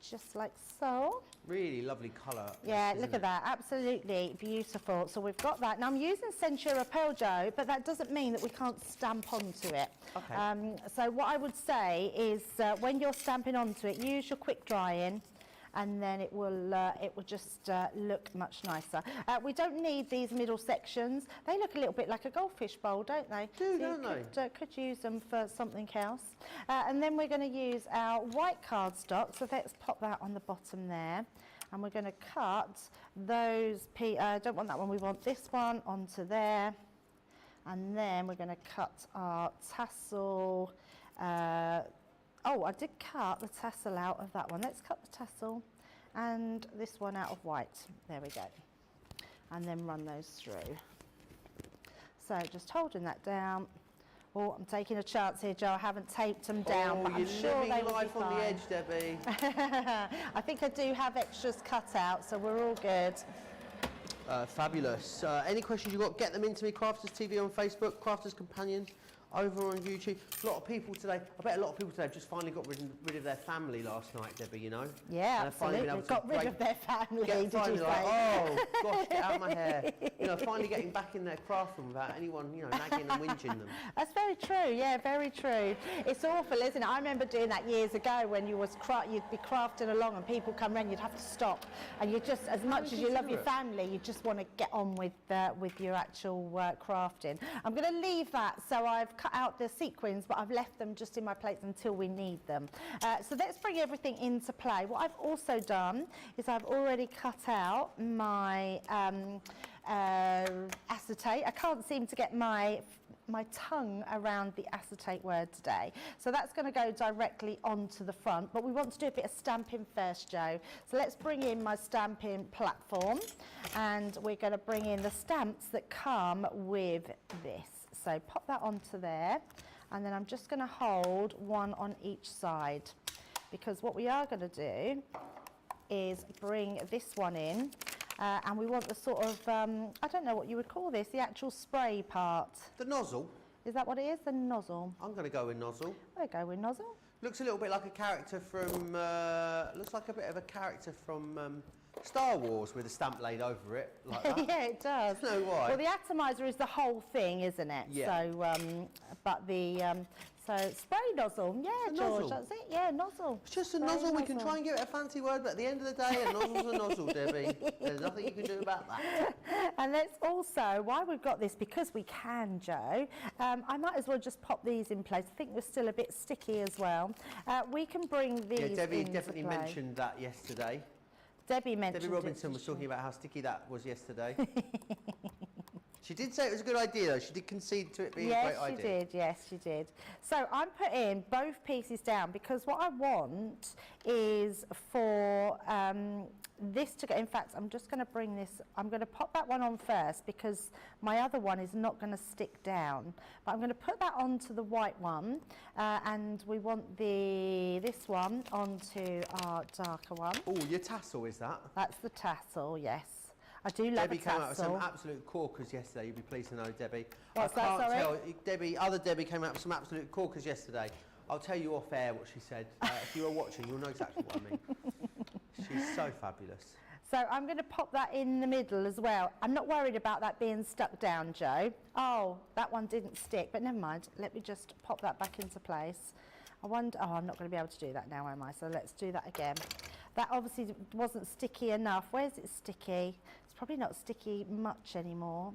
just like so. Really lovely colour. Yeah, look at that, absolutely beautiful. So we've got that. Now I'm using Centura Pearl, Joe, but that doesn't mean that we can't stamp onto it. Okay. So what I would say is when you're stamping onto it, use your quick drying, and then it will just look much nicer. We don't need these middle sections. They look a little bit like a goldfish bowl, don't they? Don't they? Could use them for something else. And then we're going to use our white cardstock, so let's pop that on the bottom there. And we're going to cut those, don't want that one, we want this one onto there. And then we're going to cut our tassel. Oh, I did cut the tassel out of that one. Let's cut the tassel and this one out of white. There we go. And then run those through. So just holding that down. Oh, I'm taking a chance here, Joe. I haven't taped them down, but I'm sure they will be life on the edge, Debbie. I think I do have extras cut out, so we're all good. Fabulous. Any questions you've got, get them into me. Crafters TV on Facebook, Crafters Companion over on YouTube. A lot of people today, I bet a lot of people today have just finally got rid of their family last night, Debbie, you know? Yeah, absolutely. Got rid of their family, did you say? Like, oh, gosh, get out of my hair. You know, finally getting back in their craft room without anyone, you know, nagging and whinging them. That's very true, yeah, very true. It's awful, isn't it? I remember doing that years ago when you'd be crafting along and people come around, you'd have to stop. And you just, as much as you love your family, you just want to get on with your actual crafting. I'm going to leave that, so I've cut out the sequins, but I've left them just in my plates until we need them. So let's bring everything into play. What I've also done is I've already cut out my acetate. I can't seem to get my tongue around the acetate word today. So that's going to go directly onto the front, but we want to do a bit of stamping first, Joe. So let's bring in my stamping platform, and we're going to bring in the stamps that come with this. So pop that onto there, And then I'm just going to hold one on each side, because what we are going to do is bring this one in, and we want the sort of, I don't know what you would call this, the actual spray part. The nozzle. Is that what it is? The nozzle. I'm going to go with nozzle. I'll go with nozzle. Looks a little bit like a character from, looks like a bit of a character from Star Wars with a stamp laid over it, like that. Yeah, it does. I don't know why. Well, the atomizer is the whole thing, isn't it? Yeah. So, but the, so spray nozzle, yeah, It's a George, nozzle. that's it, yeah, nozzle. It's just a Spray nozzle. We can try and give it a fancy word, but at the end of the day, a nozzle's a nozzle, Debbie. There's nothing you can do about that. And let's also, while we've got this, because we can, Joe, I might as well just pop these in place. I think we're still a bit sticky as well. We can bring these Yeah, Debbie into definitely play. mentioned that yesterday. Debbie mentioned Debbie Robinson it, was talking about how sticky that was yesterday. She did say it was a good idea, though. She did concede to it being a great idea. Yes, she did. So I'm putting both pieces down because what I want is for this to go. In fact, I'm just going to bring this, I'm going to pop that one on first because my other one is not going to stick down. But I'm going to put that onto the white one, and we want this one onto our darker one. Oh, your tassel is that? That's the tassel, yes. I do love Debbie a came out with some tassel. absolute corkers yesterday. You'll be pleased to know, Debbie. What's I that, can't sorry? tell. Debbie, other Debbie came out with some absolute corkers yesterday. I'll tell you off air what she said. If you are watching, you'll know exactly what I mean. She's so fabulous. So I'm going to pop that in the middle as well. I'm not worried about that being stuck down, Joe. Oh, that one didn't stick, but never mind. Let me just pop that back into place. I wonder, oh, I'm not going to be able to do that now, am I? So let's do that again. That obviously wasn't sticky enough. Where's it sticky? It's probably not sticky much anymore.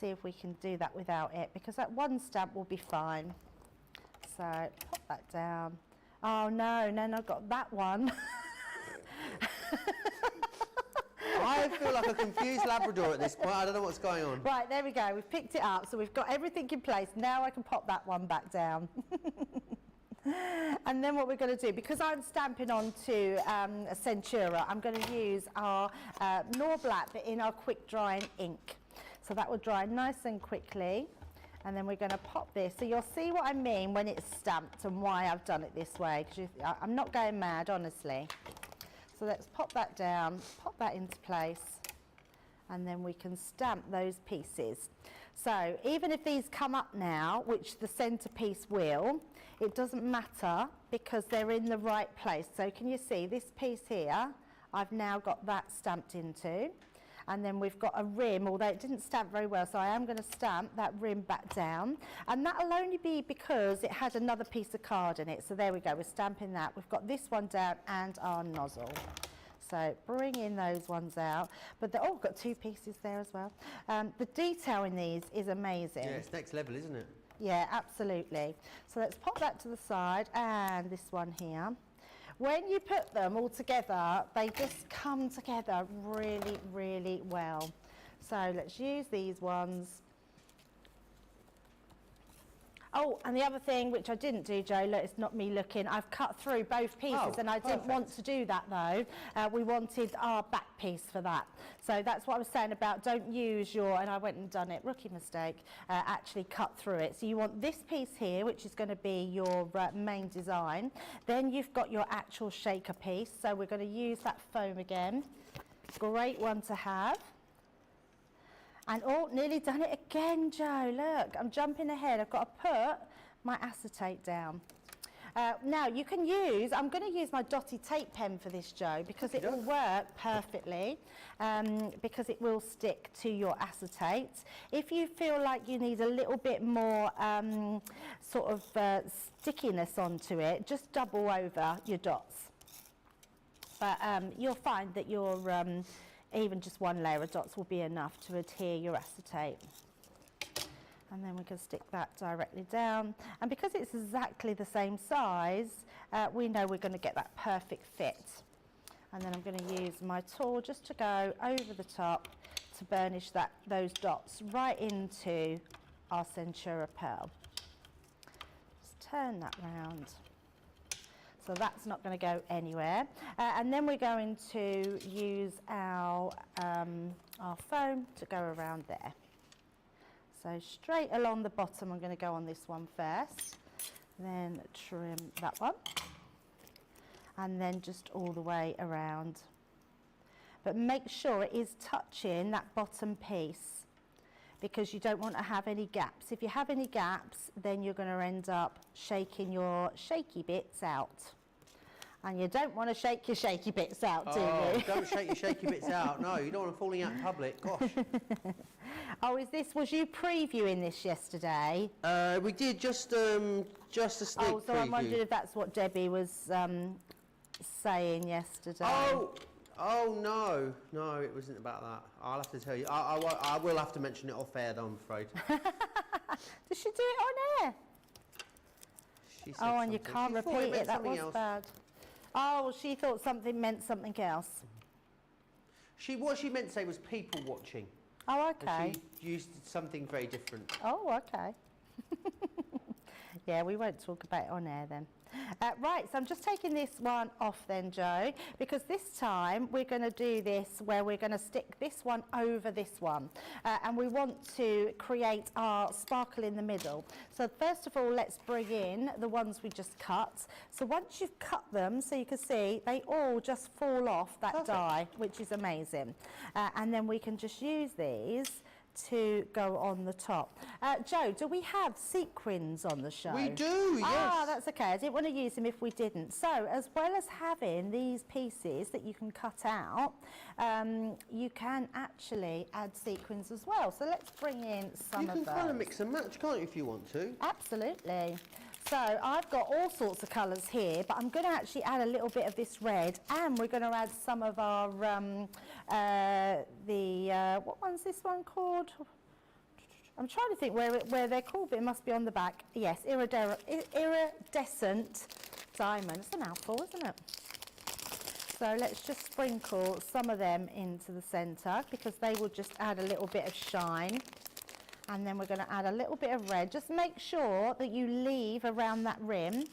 See if we can do that without it, because that one stamp will be fine. So pop that down. Oh no, I've got that one. I feel like a confused Labrador at this point. I don't know what's going on. Right, there we go. We've picked it up, so we've got everything in place. Now I can pop that one back down. And then what we're going to do, because I'm stamping onto a Centura, I'm going to use our Nor Black, but in our quick drying ink. So that will dry nice and quickly. And then we're going to pop this. So you'll see what I mean when it's stamped and why I've done it this way. Because I'm not going mad, honestly. So let's pop that down, pop that into place, and then we can stamp those pieces. So even if these come up now, which the centerpiece will, it doesn't matter because they're in the right place. So can you see this piece here, I've now got that stamped into. And then we've got a rim, although it didn't stamp very well, so I am going to stamp that rim back down. And that'll only be because it had another piece of card in it. So there we go, we're stamping that. We've got this one down and our nozzle. So bringing those ones out. But oh, we've got two pieces there as well. The detail in these is amazing. Yeah, it's next level, isn't it? Yeah, absolutely. So let's pop that to the side, and this one here. When you put them all together, they just come together really, really well. So let's use these ones. Oh, and the other thing, which I didn't do, Joe, look, it's not me looking, I've cut through both pieces, and I didn't want to do that, though. We wanted our back piece for that. So that's what I was saying about don't use your, and I went and done it, rookie mistake, actually cut through it. So you want this piece here, which is going to be your main design. Then you've got your actual shaker piece. So we're going to use that foam again. Great one to have. And oh, nearly done it again, Joe. Look, I'm jumping ahead. I've got to put my acetate down. Now, you can use, I'm going to use my dotty tape pen for this, Joe, because it will work perfectly, because it will stick to your acetate. If you feel like you need a little bit more sort of stickiness onto it, just double over your dots. But you'll find that your even just one layer of dots will be enough to adhere your acetate. And then we can stick that directly down. And because it's exactly the same size, we know we're going to get that perfect fit. And then I'm going to use my tool just to go over the top to burnish those dots right into our Centura pearl. Just turn that round. So that's not going to go anywhere. And then we're going to use our foam to go around there. So straight along the bottom, I'm going to go on this one first, then trim that one, and then just all the way around. But make sure it is touching that bottom piece, because you don't want to have any gaps. If you have any gaps, then you're going to end up shaking your shaky bits out. And you don't want to shake your shaky bits out, do you? Don't shake your shaky bits out. No, you don't want them falling out in public. Gosh. Oh, was you previewing this yesterday? We did just a sneak Oh, so preview. I'm wondering if that's what Debbie was saying yesterday. Oh no, it wasn't about that. I'll have to tell you. I will have to mention it off air, though, I'm afraid. Did she do it on air? She said Oh, and you something. can't She thought repeat meant it. That something was else. bad. Oh, she thought something meant something else. What she meant to say was people watching. Oh, And okay. she used something very different. Oh, okay. Yeah, we won't talk about it on air then. Right, so I'm just taking this one off then, Joe, because this time we're going to do this where we're going to stick this one over this one. And we want to create our sparkle in the middle. So first of all, let's bring in the ones we just cut. So once you've cut them, so you can see, they all just fall off that Perfect. die, which is amazing. And then we can just use these to go on the top. Joe, do we have sequins on the show? We do, yes. Ah, that's okay. I didn't want to use them if we didn't. So, as well as having these pieces that you can cut out, you can actually add sequins as well. So let's bring in some You of can those. kind of mix and match, can't you, if you want to? Absolutely. So I've got all sorts of colours here, but I'm going to actually add a little bit of this red, and we're going to add some of our, what one's this one called? I'm trying to think where they're called, but it must be on the back. Yes, iridescent diamond. It's a mouthful, isn't it? So let's just sprinkle some of them into the centre, because they will just add a little bit of shine. And then we're going to add a little bit of red. Just make sure that you leave around that rim.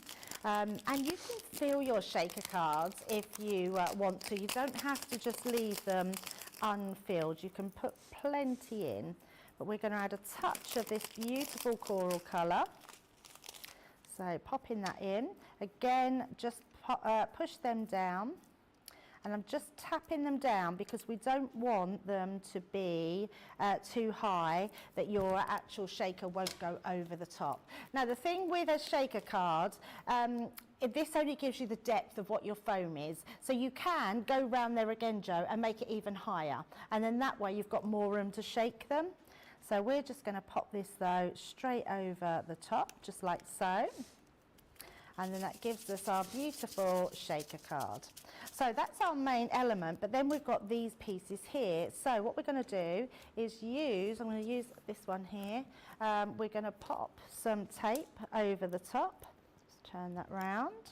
And you can fill your shaker cards if you want to. You don't have to just leave them unfilled. You can put plenty in. But we're going to add a touch of this beautiful coral colour. So popping that in. Again, just push them down. And I'm just tapping them down because we don't want them to be too high that your actual shaker won't go over the top. Now the thing with a shaker card, this only gives you the depth of what your foam is. So you can go round there again, Joe, and make it even higher. And then that way you've got more room to shake them. So we're just going to pop this though straight over the top, just like so. And then that gives us our beautiful shaker card. So that's our main element, but then we've got these pieces here. So what we're going to do is I'm going to use this one here. We're going to pop some tape over the top. Just turn that round.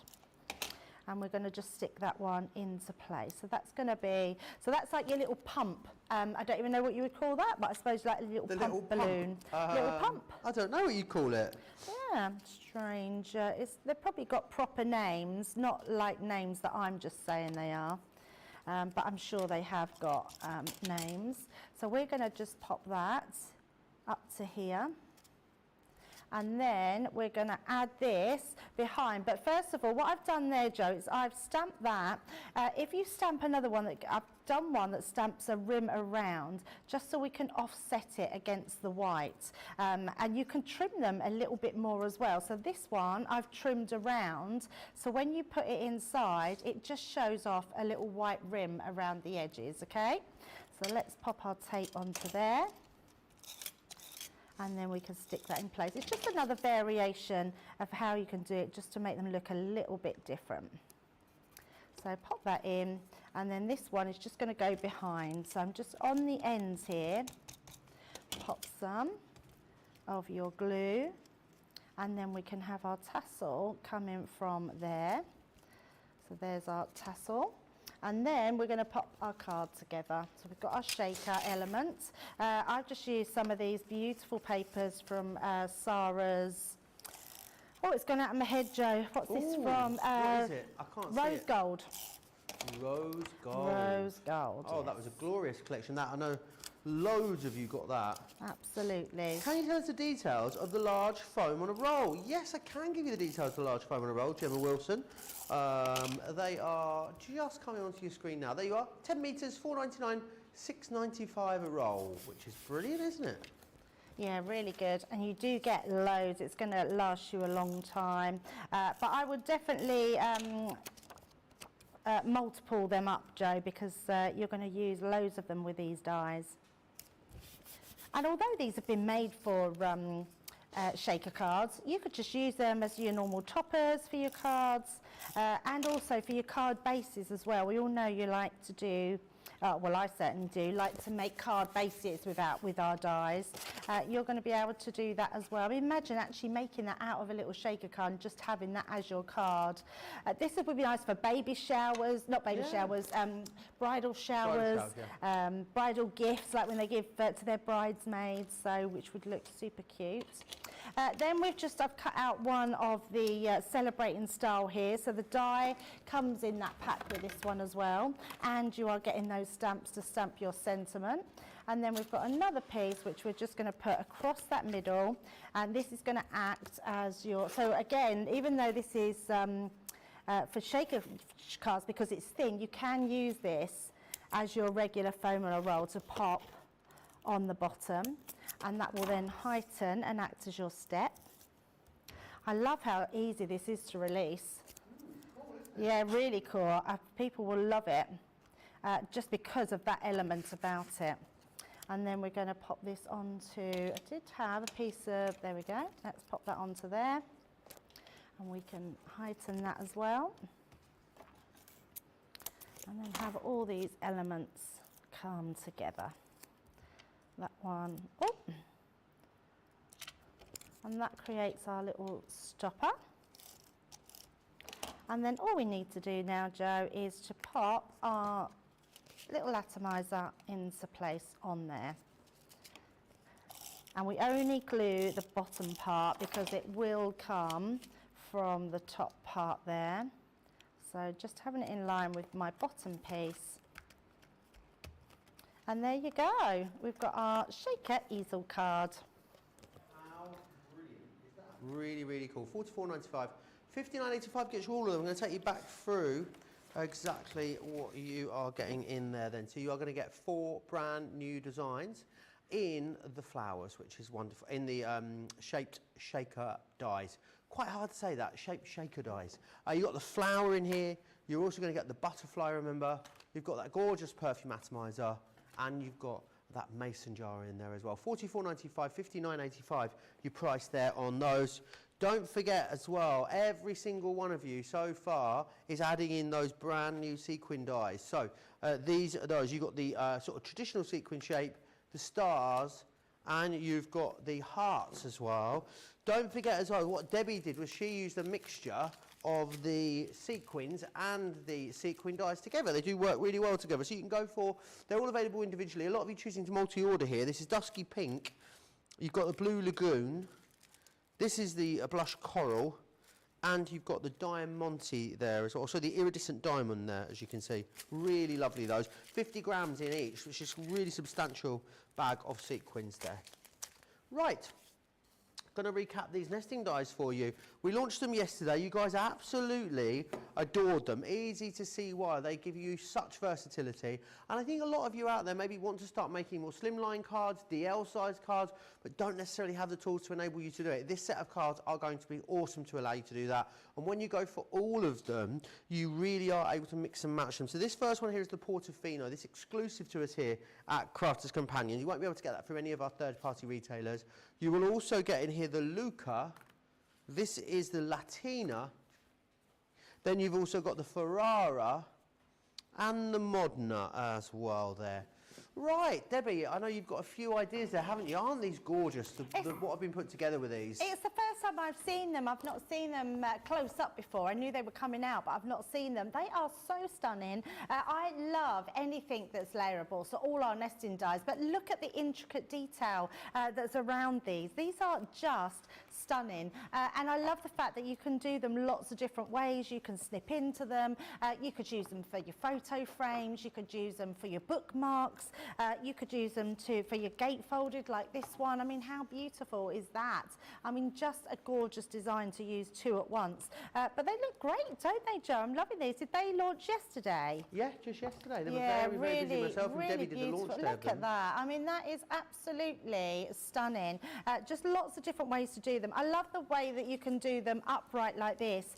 And we're going to just stick that one into place. So that's going to be, so that's like your little pump. I don't even know what you would call that, but I suppose like a little pump balloon. Little pump. I don't know what you call it. Yeah, strange. They've probably got proper names, not like names that I'm just saying they are. But I'm sure they have got names. So we're going to just pop that up to here. And then we're going to add this behind. But first of all, what I've done there, Joe, is I've stamped that. If you stamp another one, I've done one that stamps a rim around, just so we can offset it against the white. And you can trim them a little bit more as well. So this one I've trimmed around, so when you put it inside, it just shows off a little white rim around the edges, okay? So let's pop our tape onto there. And then we can stick that in place. It's just another variation of how you can do it, just to make them look a little bit different. So pop that in, and then this one is just going to go behind. So I'm just on the ends here, pop some of your glue, and then we can have our tassel coming from there. So there's our tassel. And then we're going to pop our card together. So we've got our shaker element. I've just used some of these beautiful papers from Sarah's. Oh, it's gone out of my head, Joe. What's this from? What is it? I can't see Rose it. Gold. Rose Gold. Rose Gold. Oh, yes. that was a glorious collection. That I know Loads of you got that. Absolutely. Can you tell us the details of the large foam on a roll? Yes, I can give you the details of the large foam on a roll, Gemma Wilson. They are just coming onto your screen now. There you are, 10 metres, £4.99, £6.95 a roll, which is brilliant, isn't it? Yeah, really good. And you do get loads. It's going to last you a long time. But I would definitely multiple them up, Joe, because you're going to use loads of them with these dies. And although these have been made for shaker cards, you could just use them as your normal toppers for your cards and also for your card bases as well. We all know you like to do, well, I certainly do, like to make card bases with our dies. You're going to be able to do that as well. Imagine actually making that out of a little shaker card and just having that as your card. This would be nice for baby showers, not baby showers, bridal showers, bridal gifts, like when they give to their bridesmaids, so which would look super cute. Then I've cut out one of the celebrating style here, so the die comes in that pack with this one as well, and you are getting those stamps to stamp your sentiment. And then we've got another piece which we're just going to put across that middle, and this is going to act as your, so again, even though this is for shaker cards, because it's thin, you can use this as your regular foam roller roll to pop on the bottom, and that will then heighten and act as your step. I love how easy this is to release. Yeah, really cool. People will love it just because of that element about it. And then we're going to pop this onto, I did have a piece of, there we go, let's pop that onto there. And we can heighten that as well. And then have all these elements come together. That one, oh. And that creates our little stopper. And then all we need to do now, Joe, is to pop our little atomizer into place on there. And we only glue the bottom part because it will come from the top part there. So just having it in line with my bottom piece. And there you go. We've got our shaker easel card. How brilliant is that? Really, really cool. $44.95. $59.85 gets you all of them. I'm going to take you back through exactly what you are getting in there then. So you are going to get 4 brand new designs in the flowers, which is wonderful, in the shaped shaker dies. Quite hard to say that, shaped shaker dies. You've got the flower in here. You're also going to get the butterfly, remember. You've got that gorgeous perfume atomizer, and you've got that mason jar in there as well. $44.95, $59.85 you price there on those. Don't forget as well, every single one of you so far is adding in those brand new sequin dies. So these are those. You've got the sort of traditional sequin shape, the stars, and you've got the hearts as well. Don't forget as well, what Debbie did was she used a mixture of the sequins and the sequin dies together. They do work really well together. So you can go for, they're all available individually. A lot of you choosing to multi-order here. This is Dusky Pink. You've got the Blue Lagoon. This is the blush coral, and you've got the diamante there as well. So the iridescent diamond there, as you can see. Really lovely those. 50 grams in each, which is a really substantial bag of sequins there. Right. Going to recap these nesting dies for you. We launched them yesterday. You guys absolutely adored them. Easy to see why. They give you such versatility. And I think a lot of you out there maybe want to start making more slimline cards, DL size cards, but don't necessarily have the tools to enable you to do it. This set of cards are going to be awesome to allow you to do that. And when you go for all of them, you really are able to mix and match them. So this first one here is the Portofino. This exclusive to us here at Crafters Companion. You won't be able to get that through any of our third-party retailers. You will also get in here the Luca. This is the Latina. Then you've also got the Ferrara and the Modena as well there. Right, Debbie, I know you've got a few ideas there, haven't you? Aren't these gorgeous, what have been put together with these? It's the first time I've seen them. I've not seen them close up before. I knew they were coming out, but I've not seen them. They are so stunning. I love anything that's layerable, so all our nesting dies. But look at the intricate detail that's around these. These are just stunning. And I love the fact that you can do them lots of different ways. You can snip into them. You could use them for your photo frames. You could use them for your bookmarks. You could use them for your gatefolded like this one. I mean, how beautiful is that? I mean, just a gorgeous design to use two at once. But they look great, don't they, Joe? I'm loving these. Did they launch yesterday? Yeah, just yesterday. They were very busy. Myself and Debbie did the launch day. Look at that. I mean, that is absolutely stunning. Just lots of different ways to do them. I love the way that you can do them upright like this,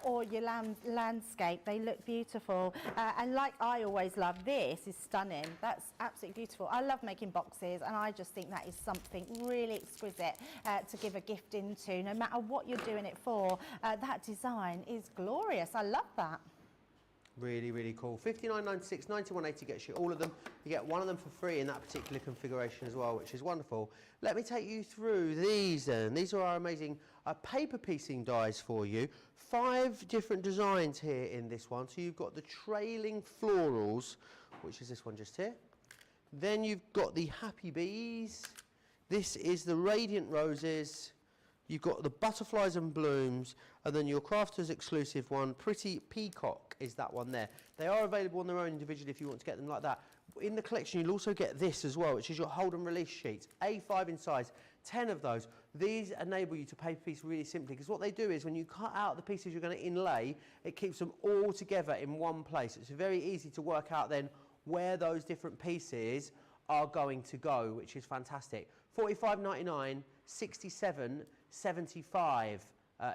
or your landscape. They look beautiful. And like I always love, this is stunning. That's absolutely beautiful. I love making boxes, and I just think that is something really exquisite to give a gift into. No matter what you're doing it for, that design is glorious. I love that. Really, really cool. $59.96, $91.80 gets you all of them. You get one of them for free in that particular configuration as well, which is wonderful. Let me take you through these then. These are our amazing paper piecing dies for you. 5 different designs here in this one. So you've got the trailing florals, which is this one just here. Then you've got the happy bees. This is the radiant roses. You've got the butterflies and blooms, and then your crafters exclusive one, Pretty Peacock, is that one there. They are available on their own individually if you want to get them like that. In the collection, you'll also get this as well, which is your hold and release sheets, A5 in size, 10 of those. These enable you to paper piece really simply, because what they do is when you cut out the pieces you're going to inlay, it keeps them all together in one place. It's very easy to work out then where those different pieces are going to go, which is fantastic. $45.99, $67.75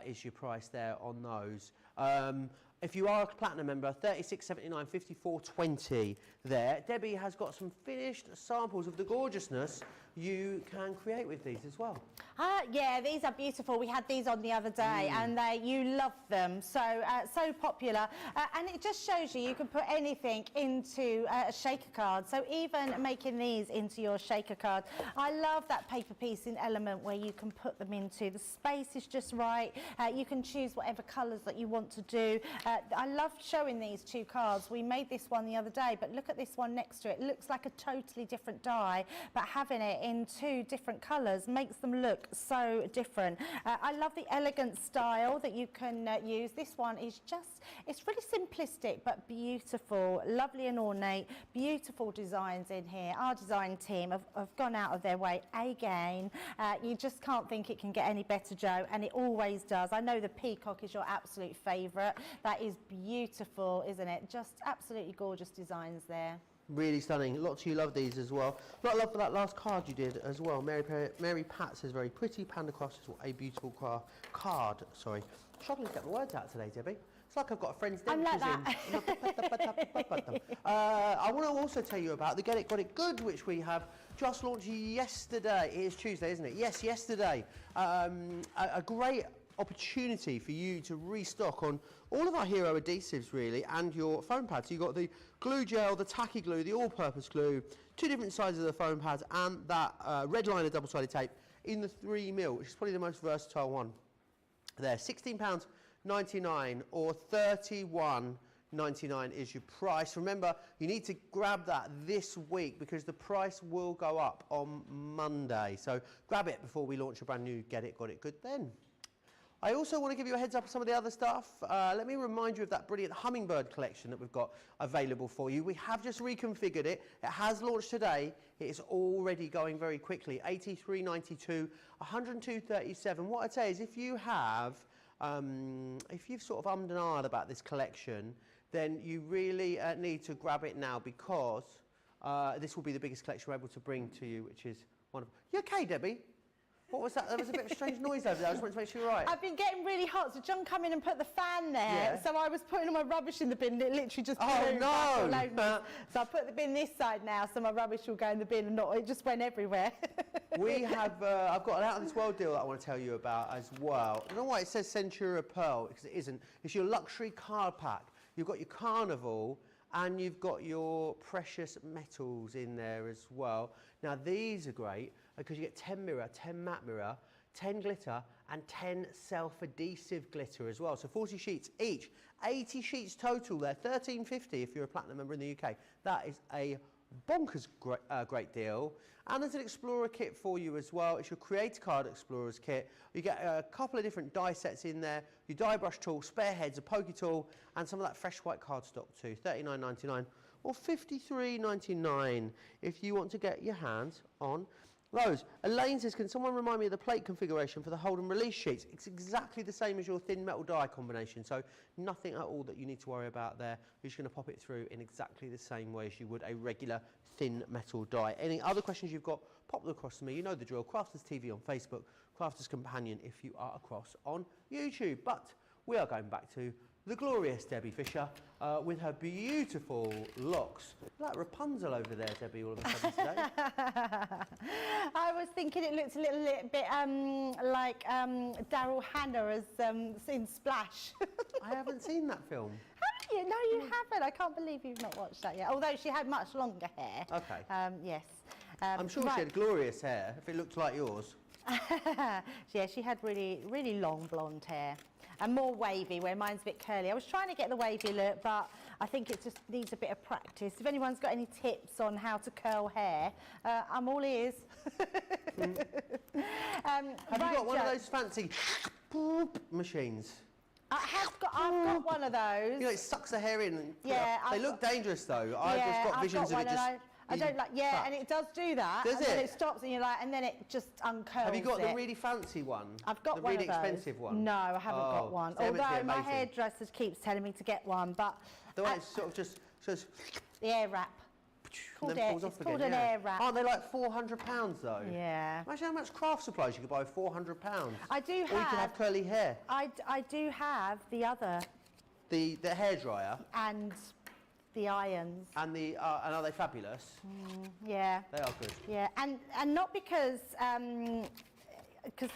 is your price there on those. If you are a platinum member, $36.79, $54.20 there. Debbie has got some finished samples of the gorgeousness you can create with these as well. Yeah, these are beautiful. We had these on the other day, and you love them. So so popular, and it just shows you can put anything into a shaker card. So even making these into your shaker card, I love that paper piecing element where you can put them into. The space is just right. You can choose whatever colours that you want to do. I love showing these 2 cards. We made this one the other day, but look at this one next to it. It looks like a totally different die, but having it in 2 different colours makes them look so different. I love the elegant style that you can use. This one is just, it's really simplistic but beautiful, lovely and ornate, beautiful designs in here. Our design team have gone out of their way again. You just can't think it can get any better, Joe, and it always does. I know the peacock is your absolute favourite. That is beautiful, isn't it? Just absolutely gorgeous designs there. Really stunning. Lots of you love these as well. A lot of love for that last card you did as well. Mary Pat says, very pretty. Panda Cross is a beautiful card. Sorry. Struggling to get the words out today, Debbie. It's like I've got a friend's dentures in. I want to also tell you about the Get It, Got It Good, which we have just launched yesterday. It is Tuesday, isn't it? Yes, yesterday. A great opportunity for you to restock on all of our hero adhesives really, and your foam pads. So you've got the glue gel, the tacky glue, the all-purpose glue, 2 different sizes of the foam pads, and that red liner double-sided tape in the 3mm, which is probably the most versatile one there. £16.99 or £31.99 is your price. Remember, you need to grab that this week because the price will go up on Monday. So grab it before we launch a brand new Get It, Got It Good then. I also want to give you a heads up on some of the other stuff. Let me remind you of that brilliant hummingbird collection that we've got available for you. We have just reconfigured it. It has launched today. It is already going very quickly. $83.92, $102.37. What I'd say is if you have, if you've sort of ummed and ahed about this collection, then you really need to grab it now because this will be the biggest collection we're able to bring to you, which is wonderful. You okay, Debbie? What was that? There was a bit of a strange noise over there. I just wanted to make sure you're right. I've been getting really hot, so John come in and put the fan there. Yeah. So I was putting all my rubbish in the bin, and it literally just blew all over me. So I put the bin this side now, so my rubbish will go in the bin, and it just went everywhere. We have, I've got an Out of This World deal that I want to tell you about as well. I don't know why it says Centura Pearl, because it isn't. It's your luxury card pack. You've got your Carnival, and you've got your precious metals in there as well. Now these are great because you get 10 mirror, 10 matte mirror, 10 glitter and 10 self-adhesive glitter as well. So 40 sheets each, 80 sheets total there, $13.50 if you're a platinum member in the UK. That is a bonkers great deal. And there's an Explorer kit for you as well. It's your Creator Card Explorers kit. You get a couple of different die sets in there, your die brush tool, spare heads, a pokey tool, and some of that fresh white cardstock too. $39.99 or $53.99 if you want to get your hands on those. Elaine says, can someone remind me of the plate configuration for the hold and release sheets? It's exactly the same as your thin metal die combination, so nothing at all that you need to worry about there. You're just going to pop it through in exactly the same way as you would a regular thin metal die. Any other questions you've got, pop them across to me. You know the drill. Crafters TV on Facebook, Crafters Companion if you are across on YouTube. But we are going back to the glorious Debbie Fisher with her beautiful locks. Like Rapunzel over there, Debbie, all of a sudden today. I was thinking it looked a little bit like Daryl Hannah as in Splash. I haven't seen that film. Haven't you? No, you haven't. I can't believe you've not watched that yet. Although she had much longer hair. Okay. Yes. I'm sure she had glorious hair, if it looked like yours. Yeah, she had really, really long blonde hair. And more wavy, where mine's a bit curly. I was trying to get the wavy look, but I think it just needs a bit of practice. If anyone's got any tips on how to curl hair, I'm all ears. Have you got one of those fancy machines? I've got one of those. You know, it sucks the hair in. Yeah, they look dangerous though. I've just got visions of it just. I don't like, yeah, and it does do that. Does and it? then it stops and you're like, and then it just uncurls. Have you got the really fancy one? I've got the one really of those. expensive one? No, I haven't got one. It's meant to be Although my amazing. hairdresser keeps telling me to get one, but The one that's sort of just says. the air wrap. And then falls off It's again, called an yeah. air wrap. Aren't they like £400 though? Yeah. Imagine how much craft supplies you could buy with £400. I do Or you could have curly hair. I do have the other The hairdryer and the irons. and the and are they fabulous? Yeah. They are good. Yeah, and not because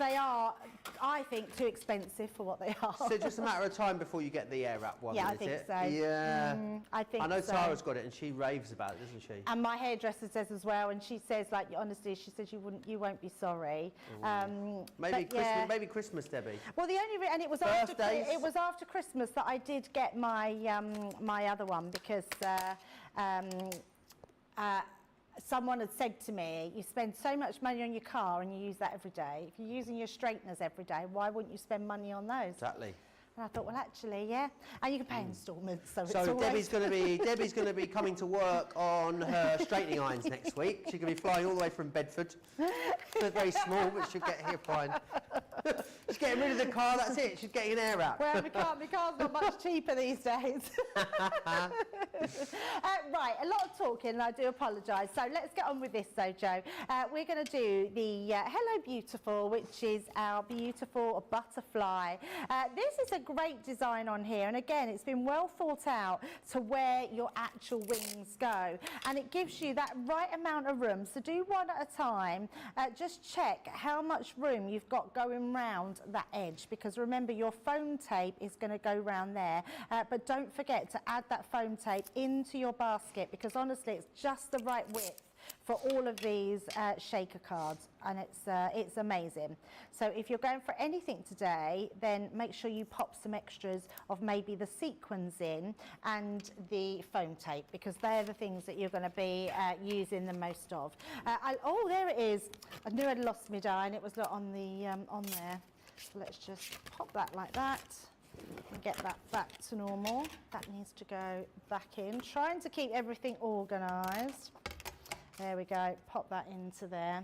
they are, I think, too expensive for what they are. So it's just a matter of time before you get the air wrap one, Yeah, I is think it? so. Yeah. I think I know so. Tara's got it and she raves about it, doesn't she? And my hairdresser says as well, and she says, like, honestly, she says you won't be sorry. Maybe but Christmas, yeah. maybe Christmas, Debbie. Well, and it was Birthdays? after Christmas that I did get my my other one because someone had said to me, you spend so much money on your car and you use that every day. If you're using your straighteners every day, why wouldn't you spend money on those? Exactly. And I thought, well, actually, yeah. And you can pay instalments, so it's So always... Debbie's going to be coming to work on her straightening irons next week. She's going to be flying all the way from Bedford. They're very small, but she'll get here fine. She's getting rid of the car. That's it. She's getting an air wrap. Well, my car's not much cheaper these days. Right, a lot of talking, and I do apologise. So let's get on with this, though, Joe. We're going to do the Hello Beautiful, which is our beautiful butterfly. This is a great design on here, and again, it's been well thought out to where your actual wings go, and it gives you that right amount of room. So do one at a time. Just check how much room you've got going round that edge, because remember, your foam tape is going to go round there, but don't forget to add that foam tape into your basket, because honestly, it's just the right width for all of these shaker cards, and it's amazing. So if you're going for anything today, then make sure you pop some extras of maybe the sequins in and the foam tape, because they're the things that you're going to be using the most of. Oh, there it is. I knew I'd lost my die, and it was on the on there. So let's just pop that like that. And get that back to normal. That needs to go back in. Trying to keep everything organised. There we go, pop that into there.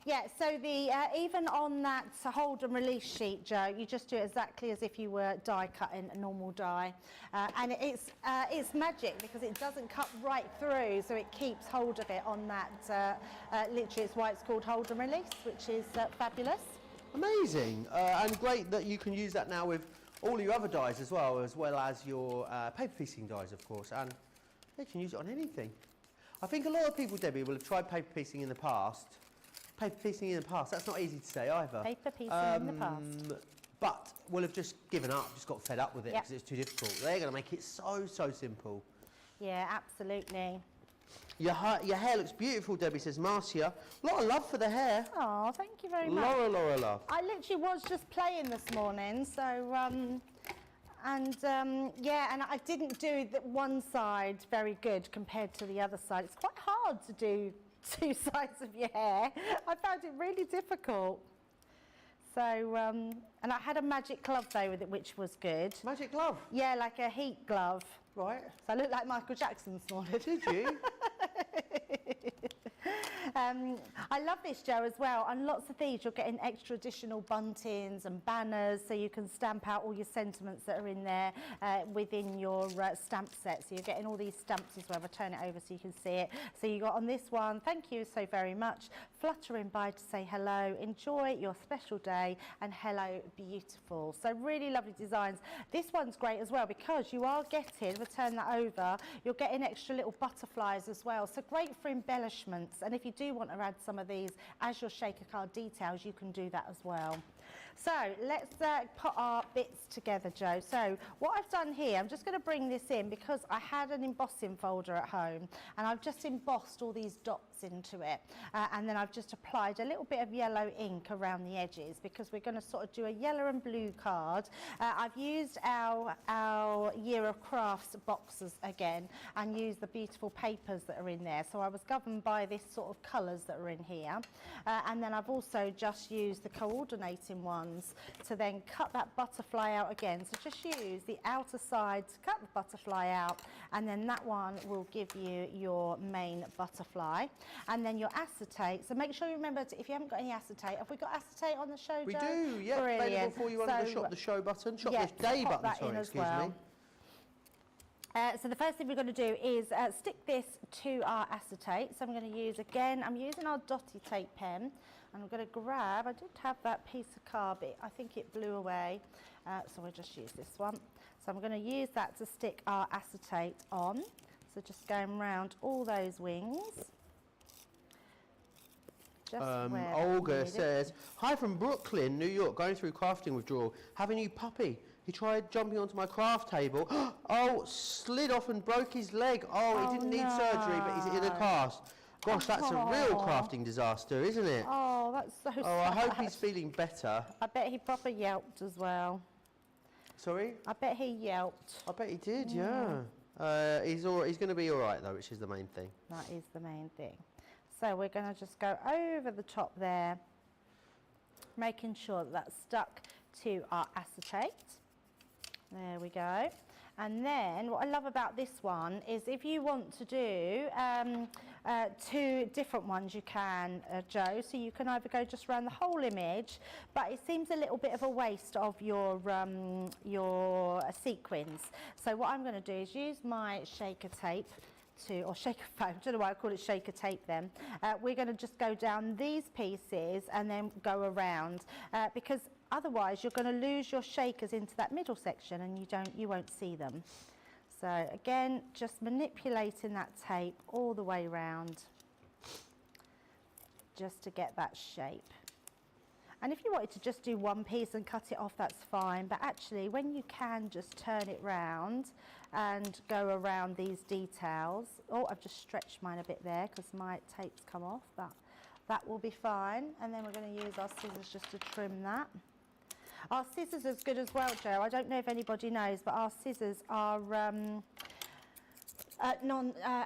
Yeah, so the even on that hold and release sheet, Joe, you just do it exactly as if you were die cutting a normal die. And it's magic because it doesn't cut right through, so it keeps hold of it on that, literally it's why it's called hold and release, which is fabulous. Amazing, and great that you can use that now with all your other dies as well as your paper piecing dies, of course, and they can use it on anything. I think a lot of people, Debbie, will have tried paper piecing in the past. Paper piecing in the past, that's not easy to say either. Paper piecing in the past. But will have just given up, just got fed up with it Yep. because it's too difficult. They're going to make it so simple. Yeah, absolutely. Your hair looks beautiful, Debbie, says Marcia. A lot of love for the hair. Oh, thank you very much. Laura love. I literally was just playing this morning, so Yeah, and I didn't do the one side very good compared to the other side. It's quite hard to do 2 sides of your hair. I found it really difficult. So, and I had a magic glove though with it, which was good. Magic glove? Yeah, like a heat glove. Right. So I looked like Michael Jackson this morning. Did you? I love this, Joe, as well. On lots of these, you're getting extra additional buntings and banners, so you can stamp out all your sentiments that are in there within your stamp set. So you're getting all these stamps as well. I'll turn it over so you can see it. So you got on this one, thank you so very much. Fluttering by to say hello, enjoy your special day, and hello, beautiful. So really lovely designs. This one's great as well because you are getting, if I turn that over, you're getting extra little butterflies as well. So great for embellishments. And if you do want to add some of these as your shaker card details, you can do that as well. So let's put our bits together, Joe. So what I've done here, I'm just going to bring this in because I had an embossing folder at home and I've just embossed all these dots into it. And then I've just applied a little bit of yellow ink around the edges because we're going to sort of do a yellow and blue card. I've used our Year of Crafts boxes again and used the beautiful papers that are in there. So I was governed by this sort of colours that are in here. And then I've also just used the coordinating ones to then cut that butterfly out again. So just use the outer side to cut the butterfly out, and then that one will give you your main butterfly. And then your acetate, so make sure you remember to, if you haven't got any acetate, have we got acetate on the show, Joe? We do, yeah. Brilliant. Available for you under the shop the show button, shop the day button, sorry, excuse me. So the first thing we're going to do is stick this to our acetate. So I'm going to use, again, I'm using our dotty tape pen, and I'm going to grab, I did have that piece of carbon, I think it blew away, so we'll just use this one. So I'm going to use that to stick our acetate on. So just going round all those wings. Olga says, hi from Brooklyn, New York, going through crafting withdrawal. Have a new puppy. He tried jumping onto my craft table. Oh, slid off and broke his leg. Oh, he didn't need surgery, but he's in a cast. Gosh, that's a real crafting disaster, isn't it? Oh, that's so sad. Oh, I hope he's feeling better. I bet he proper yelped as well. Sorry? I bet he yelped. I bet he did, yeah. He's going to be all right, though, which is the main thing. That is the main thing. So we're going to just go over the top there, making sure that that's stuck to our acetate. There we go. And then what I love about this one is if you want to do 2 different ones, you can, Joe. So you can either go just around the whole image, but it seems a little bit of a waste of your sequins. So what I'm going to do is use my shaker tape or shaker foam, I don't know why I call it shaker tape then. We're going to just go down these pieces and then go around because otherwise you're going to lose your shakers into that middle section and you won't see them. So again, just manipulating that tape all the way around just to get that shape. And if you wanted to just do one piece and cut it off, that's fine. But actually, when you can just turn it round and go around these details. Oh, I've just stretched mine a bit there because my tape's come off. That will be fine. And then we're going to use our scissors just to trim that. Our scissors are good as well, Joe. I don't know if anybody knows, but our scissors are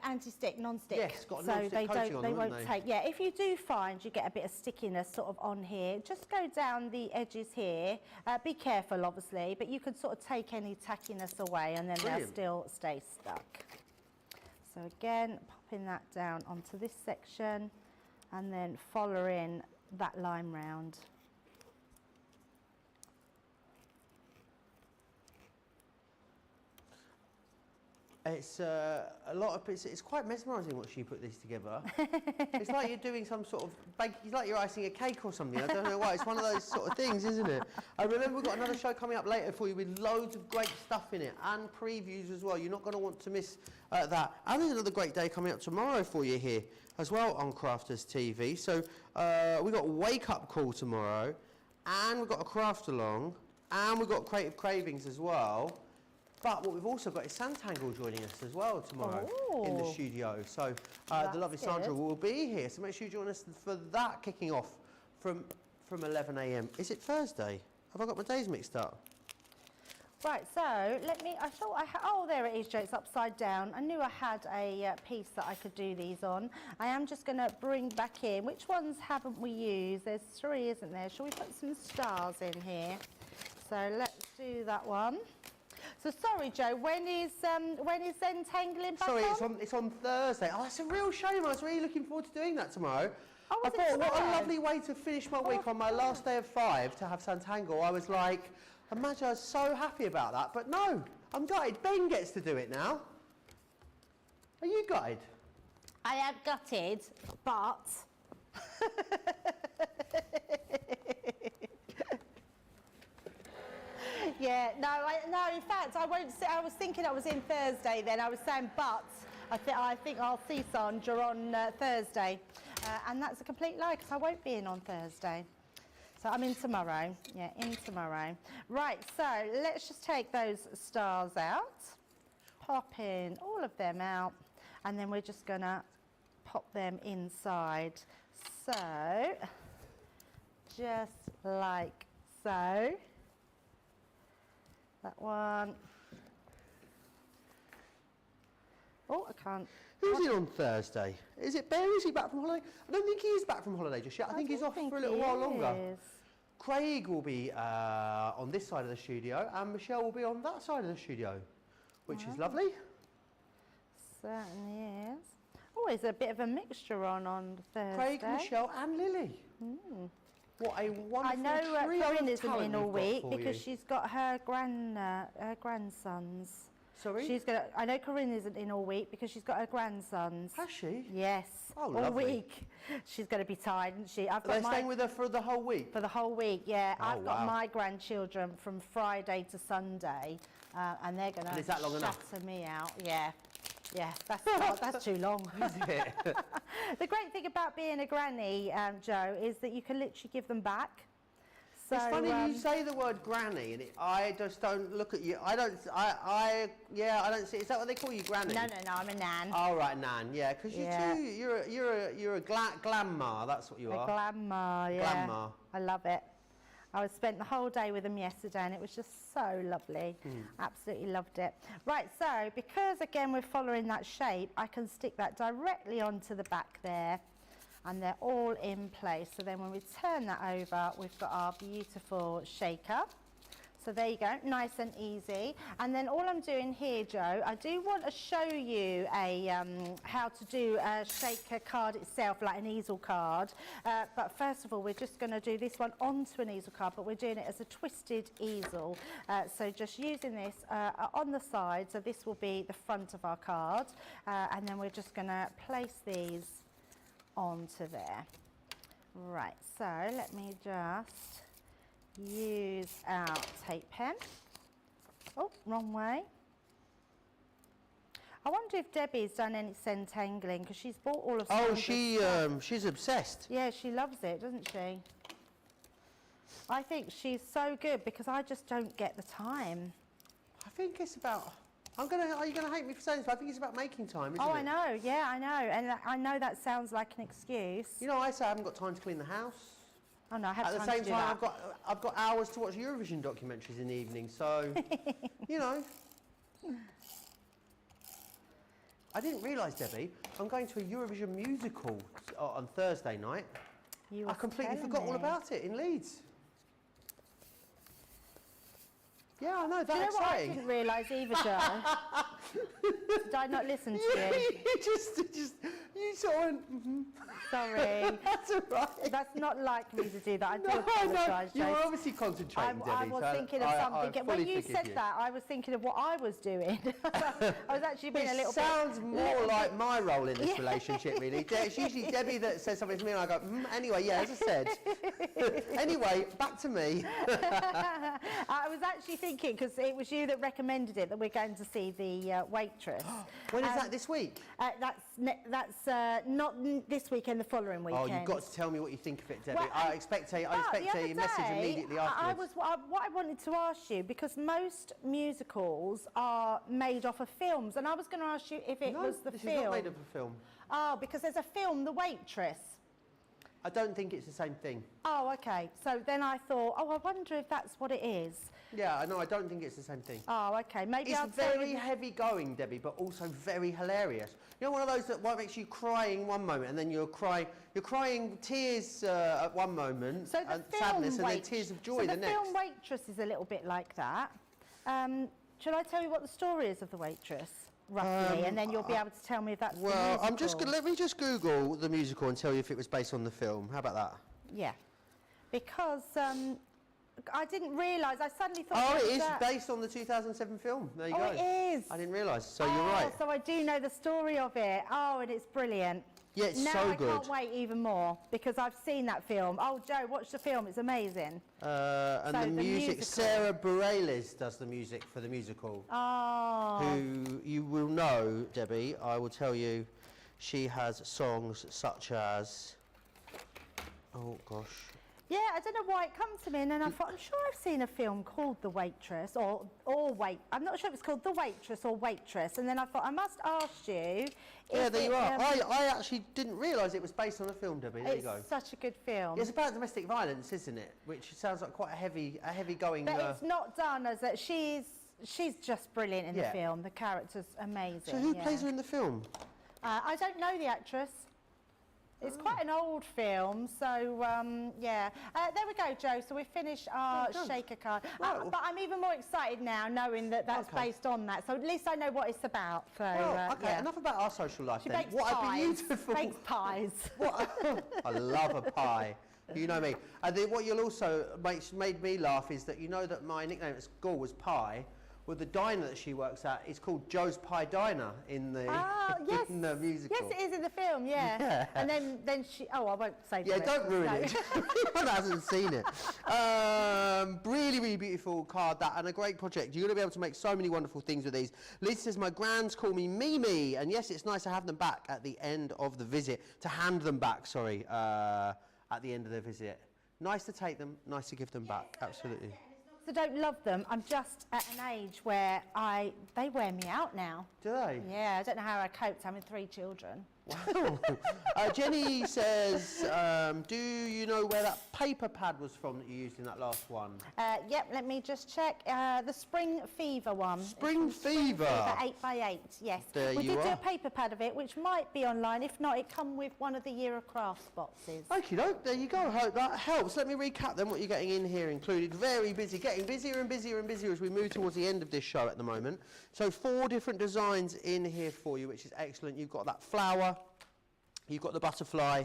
anti-stick, non-stick. Yes, got a non-stick coating on them, they won't haven't they? take. Yeah, if you do find you get a bit of stickiness sort of on here, just go down the edges here. Be careful, obviously, but you can sort of take any tackiness away, and then they'll still stay stuck. So again, popping that down onto this section, and then following that line round. It's a lot of. It's quite mesmerising watching you put these together. It's like you're doing some sort of. It's like you're icing a cake or something. I don't know why. It's one of those sort of things, isn't it? I remember we've got another show coming up later for you with loads of great stuff in it and previews as well. You're not going to want to miss that. And there's another great day coming up tomorrow for you here as well on Crafters TV. So we've got a wake up call tomorrow, and we've got a craft along, and we've got Creative Cravings as well. But what we've also got is Santangle joining us as well tomorrow in the studio. So the lovely Sandra will be here. So make sure you join us for that kicking off from 11 a.m. Is it Thursday? Have I got my days mixed up? Right, so I thought oh, there it is, Joe, it's upside down. I knew I had a piece that I could do these on. I am just going to bring back in, which ones haven't we used? There's 3, isn't there? Shall we put some stars in here? So let's do that one. So sorry, Joe, when is Zentangling back Sorry, on? it's on Thursday. Oh, that's a real shame. I was really looking forward to doing that tomorrow. Oh, I was it thought, what a tomorrow? lovely way to finish my week on my last day of 5 to have Santangle. I was like, imagine I was so happy about that, but no, I'm gutted. Ben gets to do it now. Are you gutted? I am gutted, but... Yeah, no, in fact, I won't say, I was thinking I was in Thursday then, I was saying but, I think I'll see Sandra on Thursday, and that's a complete lie because I won't be in on Thursday. So I'm in tomorrow, yeah, in tomorrow. Right, so let's just take those stars out, pop in all of them out, and then we're just gonna pop them inside. So, just like so. That one. Oh, I can't. Who's in on Thursday? Is it Ben? Is he back from holiday? I don't think he is back from holiday just yet. I think he's off for a little while longer. Craig will be on this side of the studio and Michelle will be on that side of the studio, which is lovely. Certainly is. Oh, there's a bit of a mixture on Thursday. Craig, Michelle and Lily. What a wonderful I know trio Corinne of isn't talent in all we've got week for because you. she's got her grandsons. Sorry? I know Corinne isn't in all week because she's got her grandsons. Has she? Yes. Oh, all lovely. week. She's going to be tired, isn't she? Are they staying with her for the whole week? For the whole week, yeah. Oh, I've got wow. my grandchildren from Friday to Sunday, and they're going And is that long to enough? shatter me out. Yeah. Yeah, that's too long. Is it? The great thing about being a granny, Joe, is that you can literally give them back. So, It's funny you say the word granny, and I just don't look at you. I don't see. Is that what they call you, granny? No, I'm a nan. Oh right, nan. Yeah, because Yeah. you're a glamma. That's what you A are. glamour, yeah. Glamour. I love it. I spent the whole day with them yesterday and it was just so lovely. Absolutely loved it. Right, so because again we're following that shape, I can stick that directly onto the back there and they're all in place. So then when we turn that over, we've got our beautiful shaker. So there you go, nice and easy. And then all I'm doing here, Joe, I do want to show you how to do a shaker card itself, like an easel card. But first of all, we're just going to do this one onto an easel card, but we're doing it as a twisted easel. So just using this on the side, so this will be the front of our card. And then we're just going to place these onto there. Right, so let me just use our tape pen. Oh, wrong way. I wonder if Debbie's done any centangling because she's bought all of Oh, Sandra's stuff. she's obsessed. Yeah, she loves it, doesn't she? I think she's so good because I just don't get the time. I think it's about. Are you gonna hate me for saying this? But I think it's about making time, isn't it? Oh, I know. Yeah, I know. And I know that sounds like an excuse. You know, I say I haven't got time to clean the house. Oh no, I have At the time same to do time, that. I've got hours to watch Eurovision documentaries in the evening, so you know. I didn't realise, Debbie, I'm going to a Eurovision musical on Thursday night. You I were completely telling forgot all me. about it in Leeds. Yeah, I know, Do you know that's what I exciting. didn't realise either, Joe? Did I not listen to you? You sort of went, Sorry. that's all right. That's not like me to do that. I do No, apologise, you were Joe. obviously concentrating, I Debbie. was so thinking of I something. When fully you forgive said that, I was thinking of what I was doing. I was actually being a It little sounds bit... more like my role in this relationship, really. It's usually Debbie that says something to me and I go, anyway, yeah, as I said. Anyway, back to me. I was actually thinking, because it was you that recommended it, that we're going to see the Waitress. When is that, this week? That's not this weekend, the following weekend. Oh, you've got to tell me what you think of it, Debbie. Well, I expect a message immediately afterwards. What I wanted to ask you, because most musicals are made off of films, and I was going to ask you if it No, was the this film. is not made of a film. Oh, because there's a film, The Waitress. I don't think it's the same thing. Oh, okay. So then I thought, oh, I wonder if that's what it is. Yeah, no, I don't think it's the same thing. Oh, okay. Maybe It's I'll very heavy going, Debbie, but also very hilarious. You know, one of those that makes you crying one moment and then you're crying tears at one moment, So the and film sadness, and then tears of joy the next. The film Waitress is a little bit like that. Shall I tell you what the story is of the Waitress, roughly, and then you'll be able to tell me if that's the Well, musical? let me just Google the musical and tell you if it was based on the film. How about that? Yeah, because I didn't realise. I suddenly thought. Oh, it it was is that. based on the 2007 film. There you go. Oh, it is. I didn't realise. So you're right. So I do know the story of it. Oh, and it's brilliant. Yeah, it's now so I good. can't wait even more because I've seen that film. Oh, Joe, watch the film. It's amazing. And So the the music, musical. Sarah Bareilles does the music for the musical. Oh. Who you will know, Debbie, I will tell you, she has songs such as, oh gosh. Yeah, I don't know why it comes to me, and then I thought, I'm sure I've seen a film called The Waitress, or Wait. I'm not sure if it's called The Waitress or Waitress, and then I thought I must ask you. Yeah, there you are. I actually didn't realise it was based on a film, Debbie. There you go. It's such a good film. It's about domestic violence, isn't it? Which sounds like quite a heavy going. But it's not done as that. She's just brilliant in the Yeah. film. The character's amazing. So who yeah. plays her in the film? I don't know the actress. It's quite an old film, so yeah. There we go, Joe. So we finished our done. shaker card. Right, well- But I'm even more excited now knowing that that's Okay. based on that. So at least I know what it's about. So, Well, okay, yeah. enough about our social life She then. bakes What pies. a beautiful... Bakes pies. I love a pie. You know me. And then what you'll also made me laugh is that you know that my nickname at school was Pie. Well, the diner that she works at is called Joe's Pie Diner in the Yes. in the musical. Yes, it is in the film, yeah. Yeah. And then she... Oh, I won't say the Yeah, rest, don't ruin so- it. Everyone hasn't seen it. Really, really beautiful card, that, and a great project. You're going to be able to make so many wonderful things with these. Lisa says, my grands call me Mimi, and yes, it's nice to have them back at the end of the visit, to hand them back, sorry, at the end of the visit. Nice to take them, nice to give them back, absolutely. So don't love them. I'm just at an age where they wear me out now. Do they? Yeah, I don't know how I coped having 3 children. Wow. Jenny says, do you know where that paper pad was from that you used in that last one? Yep, let me just check. The Spring Fever one. Spring Fever. 8x8, yes. There we you did do are. a paper pad of it, which might be online. If not, it come with one of the Year of Crafts boxes. Okie doke, there you go. I hope that helps. Let me recap then what you're getting in here included. Very busy, getting busier and busier and busier as we move towards the end of this show at the moment. So 4 different designs in here for you, which is excellent. You've got that flower, you've got the butterfly,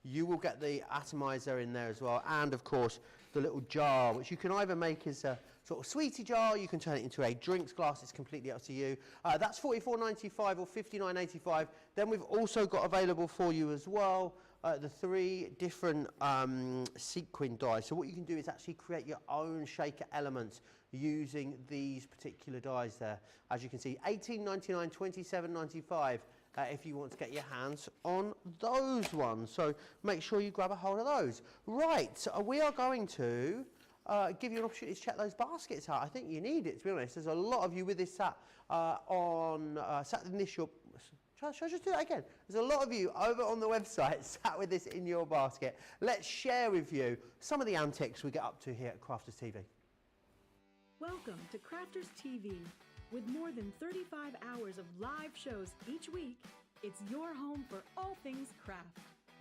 you will get the atomizer in there as well, and of course the little jar, which you can either make as a sort of sweetie jar, you can turn it into a drinks glass, it's completely up to you. That's $44.95 or $59.85. Then we've also got available for you as well the 3 different sequin dies. So what you can do is actually create your own shaker elements using these particular dies there. As you can see, $18.99, $27.95 if you want to get your hands on those ones. So make sure you grab a hold of those. Right, so we are going to give you an opportunity to check those baskets out. I think you need it, to be honest. There's a lot of you with this sat sat in this your... Should I just do that again? There's a lot of you over on the website sat with this in your basket. Let's share with you some of the antics we get up to here at Crafters TV. Welcome to Crafters TV. With more than 35 hours of live shows each week, it's your home for all things craft.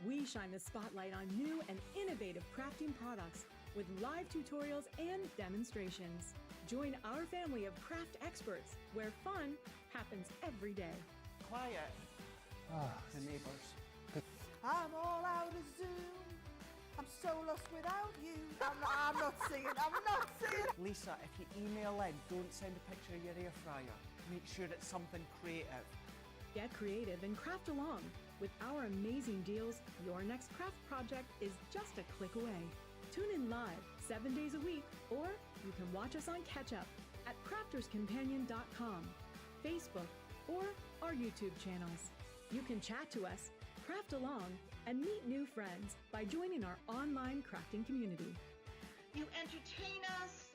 We shine the spotlight on new and innovative crafting products with live tutorials and demonstrations. Join our family of craft experts where fun happens every day. Quiet. The neighbours. I'm all out of Zoom. I'm so lost without you. I'm not singing. I'm not singing. Lisa, if you email in, don't send a picture of your air fryer. Make sure it's something creative. Get creative and craft along. With our amazing deals, your next craft project is just a click away. Tune in live 7 days a week, or you can watch us on Catch Up at crafterscompanion.com, Facebook, or our YouTube channels. You can chat to us, craft along, and meet new friends by joining our online crafting community. You entertain us,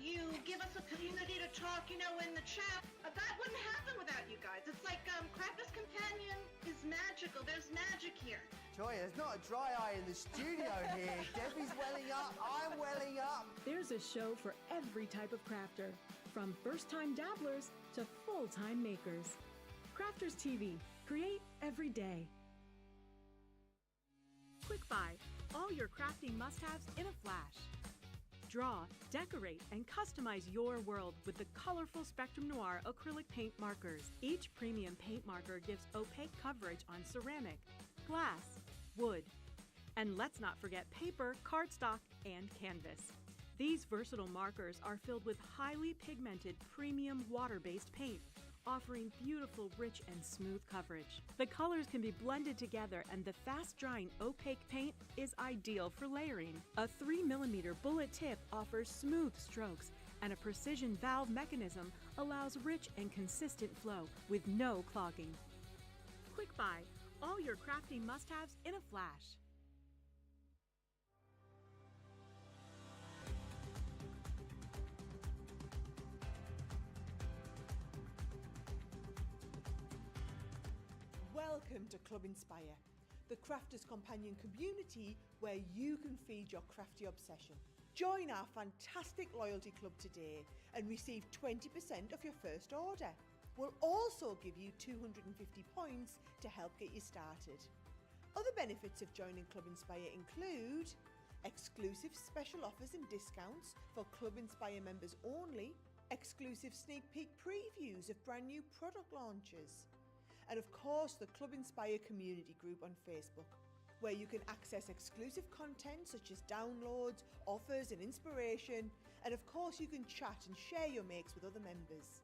you give us a community to talk, in the chat. That wouldn't happen without you guys. It's like Crafters Companion is magical. There's magic here. Joy, there's not a dry eye in the studio here. Debbie's welling up, I'm welling up. There's a show for every type of crafter, from first-time dabblers to full-time makers. Crafters TV. Create every day. Quick Buy. All your crafting must-haves in a flash. Draw, decorate, and customize your world with the colorful Spectrum Noir acrylic paint markers. Each premium paint marker gives opaque coverage on ceramic, glass, wood, and let's not forget paper, cardstock, and canvas. These versatile markers are filled with highly pigmented premium water-based paint, offering beautiful, rich, and smooth coverage. The colors can be blended together, and the fast-drying opaque paint is ideal for layering. A 3mm bullet tip offers smooth strokes, and a precision valve mechanism allows rich and consistent flow with no clogging. Quick Buy. All your crafting must-haves in a flash. Welcome to Club Inspire, the Crafters Companion community where you can feed your crafty obsession. Join our fantastic loyalty club today and receive 20% of your first order. We'll also give you 250 points to help get you started. Other benefits of joining Club Inspire include exclusive special offers and discounts for Club Inspire members only, exclusive sneak peek previews of brand new product launches, and of course the Club Inspire community group on Facebook, where you can access exclusive content such as downloads, offers and inspiration, and of course you can chat and share your makes with other members.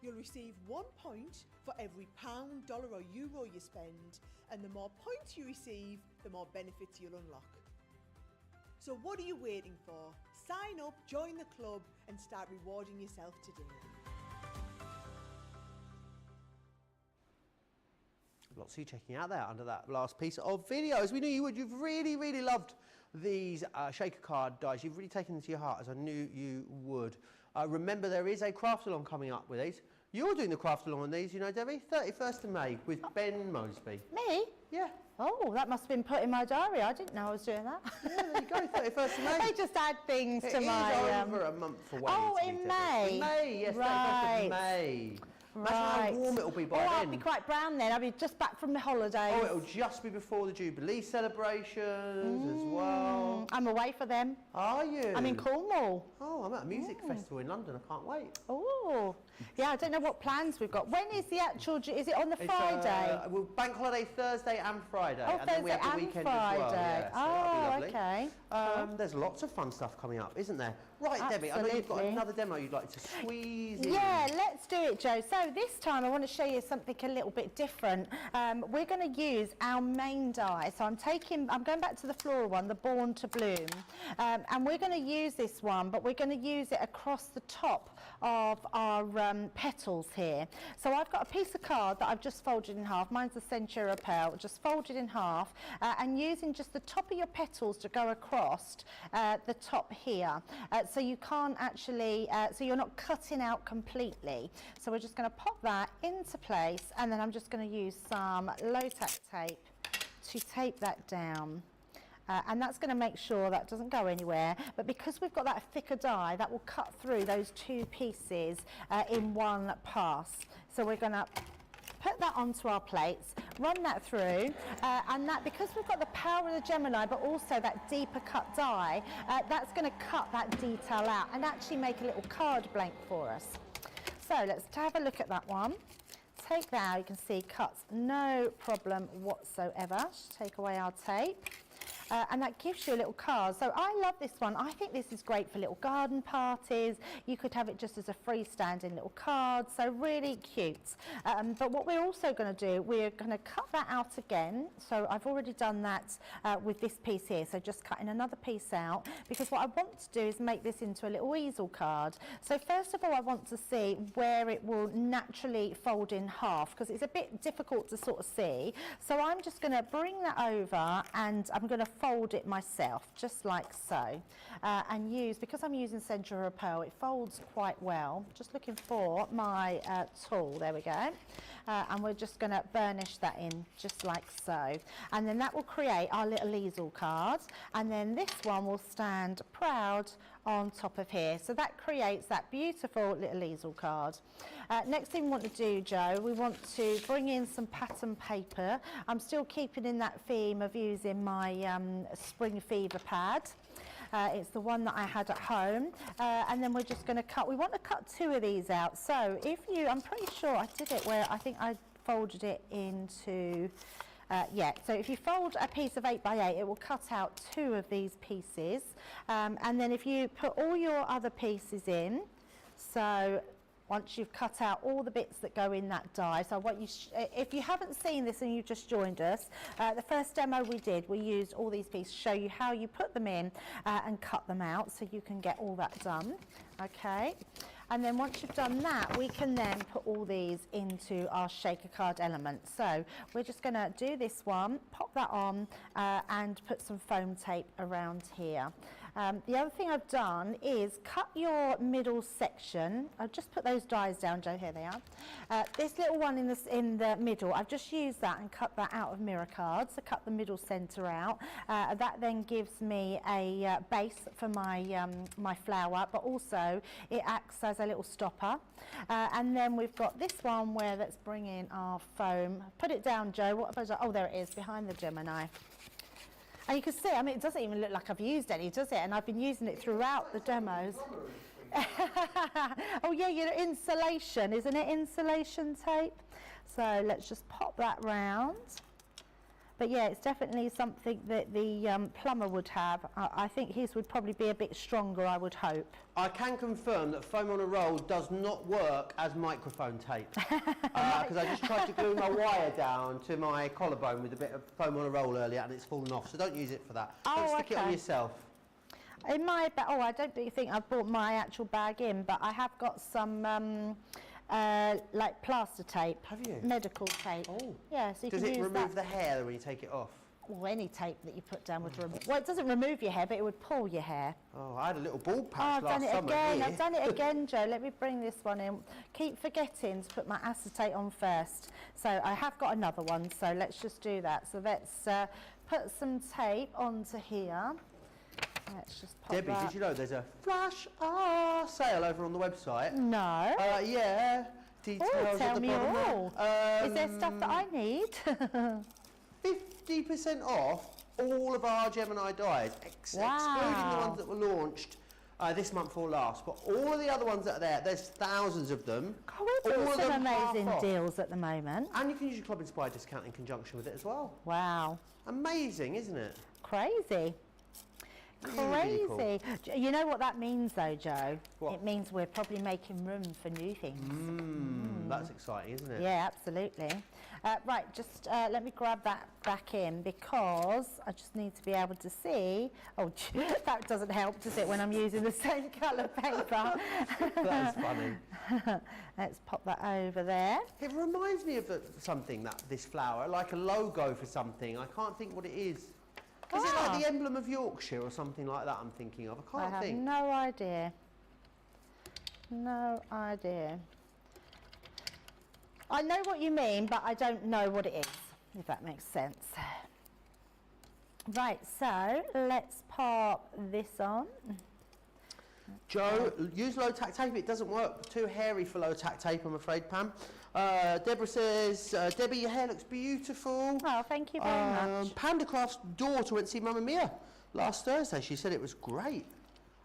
You'll receive 1 point for every pound, dollar or euro you spend, and the more points you receive, the more benefits you'll unlock. So what are you waiting for? Sign up, join the club and start rewarding yourself today. Lots of you checking out there under that last piece of videos. We knew you would. You've really, really loved these shaker card dies. You've really taken them to your heart, as I knew you would. Remember, there is a craft-along coming up with these. You're doing the craft-along on these, Debbie? 31st of May with Ben Mosby. Me? Yeah. Oh, that must have been put in my diary. I didn't know I was doing that. Yeah, there you go, 31st of May. They just add things to my... It is over a month away. Oh, in May? In May, yes, right. 31st of May. Imagine Right. how warm it'll be by oh, then. I'll be quite brown then. I'll be just back from the holidays. Oh, it'll just be before the Jubilee celebrations as well. I'm away for them. Are you? I'm in Cornwall. Oh, I'm at a music festival in London. I can't wait. Oh, yeah, I don't know what plans we've got. When is the actual, is it on the Friday? Well, bank holiday Thursday and Friday. Oh, and then we have the weekend as well. Yeah, so that'll be lovely. Okay. There's lots of fun stuff coming up, isn't there? Right, Debbie, I know you've got another demo you'd like to squeeze in. Yeah, let's do it, Joe. So this time I want to show you something a little bit different. We're going to use our main die. So I'm going back to the floral one, the Born to Bloom. And we're going to use this one, but we're going to use it across the top of our petals here. So I've got a piece of card that I've just folded in half. Mine's the Centura Pearl, just folded in half, and using just the top of your petals to go across the top here. So you can't actually, so you're not cutting out completely. So we're just going to pop that into place, and then I'm just going to use some low-tack tape to tape that down. And that's going to make sure that doesn't go anywhere. But because we've got that thicker die, that will cut through those two pieces in one pass. So we're going to put that onto our plates, run that through, and that, because we've got the power of the Gemini, but also that deeper cut die, that's going to cut that detail out and actually make a little card blank for us. So let's have a look at that one. Take that out, you can see cuts no problem whatsoever. Just take away our tape. And that gives you a little card. So I love this one. I think this is great for little garden parties. You could have it just as a freestanding little card, so really cute. But what we're also going to do, we're going to cut that out again. So I've already done that with this piece here, so just cutting another piece out, because what I want to do is make this into a little easel card. So first of all, I want to see where it will naturally fold in half, because it's a bit difficult to sort of see. So I'm just going to bring that over, and I'm going to fold it myself, just like so, and use, because I'm using centre of pearl, it folds quite well. Just looking for my tool, there we go. And we're just going to burnish that in just like so, and then that will create our little easel card, and then this one will stand proud on top of here, so that creates that beautiful little easel card. Next thing we want to do, Joe, we want to bring in some pattern paper. I'm still keeping in that theme of using my Spring Fever pad. It's the one that I had at home, and then we're just going to cut. We want to cut 2 of these out. So if you, I'm pretty sure I did it where I think I folded it into, yeah, so if you fold a piece of 8 by 8, it will cut out 2 of these pieces, and then if you put all your other pieces in, so once you've cut out all the bits that go in that die. So what you if you haven't seen this and you just joined us, the first demo we did, we used all these pieces to show you how you put them in and cut them out, so you can get all that done. Okay, and then once you've done that, we can then put all these into our shaker card element. So we're just going to do this one, pop that on, and put some foam tape around here. The other thing I've done is cut your middle section. I've just put those dies down, Joe, here they are. This little one in the middle, I've just used that and cut that out of mirror cards, so cut the middle centre out. That then gives me a base for my, my flower, but also it acts as a little stopper. And then we've got this one where let's bring in our foam. Put it down, Joe. What have I done? Oh, there it is, behind the Gemini. And you can see, I mean, it doesn't even look like I've used any, does it? And I've been using it throughout the demos. Oh yeah, your insulation, isn't it? Insulation tape. So let's just pop that round. But yeah, it's definitely something that the plumber would have. I think his would probably be a bit stronger, I would hope. I can confirm that foam on a roll does not work as microphone tape. Because I just tried to glue my wire down to my collarbone with a bit of foam on a roll earlier and it's fallen off, so don't use it for that. Don't stick it on yourself. In my bag, oh, I don't think I've brought my actual bag in, but I have got some like plaster tape. Have you? Medical tape. Oh. Yeah, so you Does can it use remove that. the hair when you take it off? Well, any tape that you put down would remove. Well, it doesn't remove your hair, but it would pull your hair. Oh, I had a little bald Oh, patch I've last done it summer again. here. I've done it again, Joe. Let me bring this one in. Keep forgetting to put my acetate on first. So I have got another one, so let's just do that. So let's put some tape onto here. Let's just pop Debbie, that. did you know there's a flash sale over on the website? No. Yeah. Details Oh, at tell the me bottom all. there. Is there stuff that I need? 50% off all of our Gemini dies, excluding the ones that were launched this month or last. But all of the other ones that are there, there's thousands of them. Oh, we're all doing of some them half amazing off. deals at the moment. And you can use your Club Inspired discount in conjunction with it as well. Wow. Amazing, isn't it? Crazy. Really, really Crazy. You know what that means though, Joe? What? It means we're probably making room for new things. That's exciting, isn't it? Yeah, absolutely. Right, just let me grab that back in because I just need to be able to see. Oh, that doesn't help, does it, when I'm using the same colour paper? That's funny. Let's pop that over there. It reminds me of something, this flower, like a logo for something. I can't think what it is. Is it like the emblem of Yorkshire or something like that I'm thinking of? I can't think. I have no idea. No idea. I know what you mean, but I don't know what it is, if that makes sense. Right, so let's pop this on. Joe, use low tack tape. It doesn't work. Too hairy for low tack tape, I'm afraid, Pam. Deborah says, Debbie, your hair looks beautiful. Oh, thank you very much. Pandacraft's daughter went to see Mamma Mia last Thursday. She said it was great.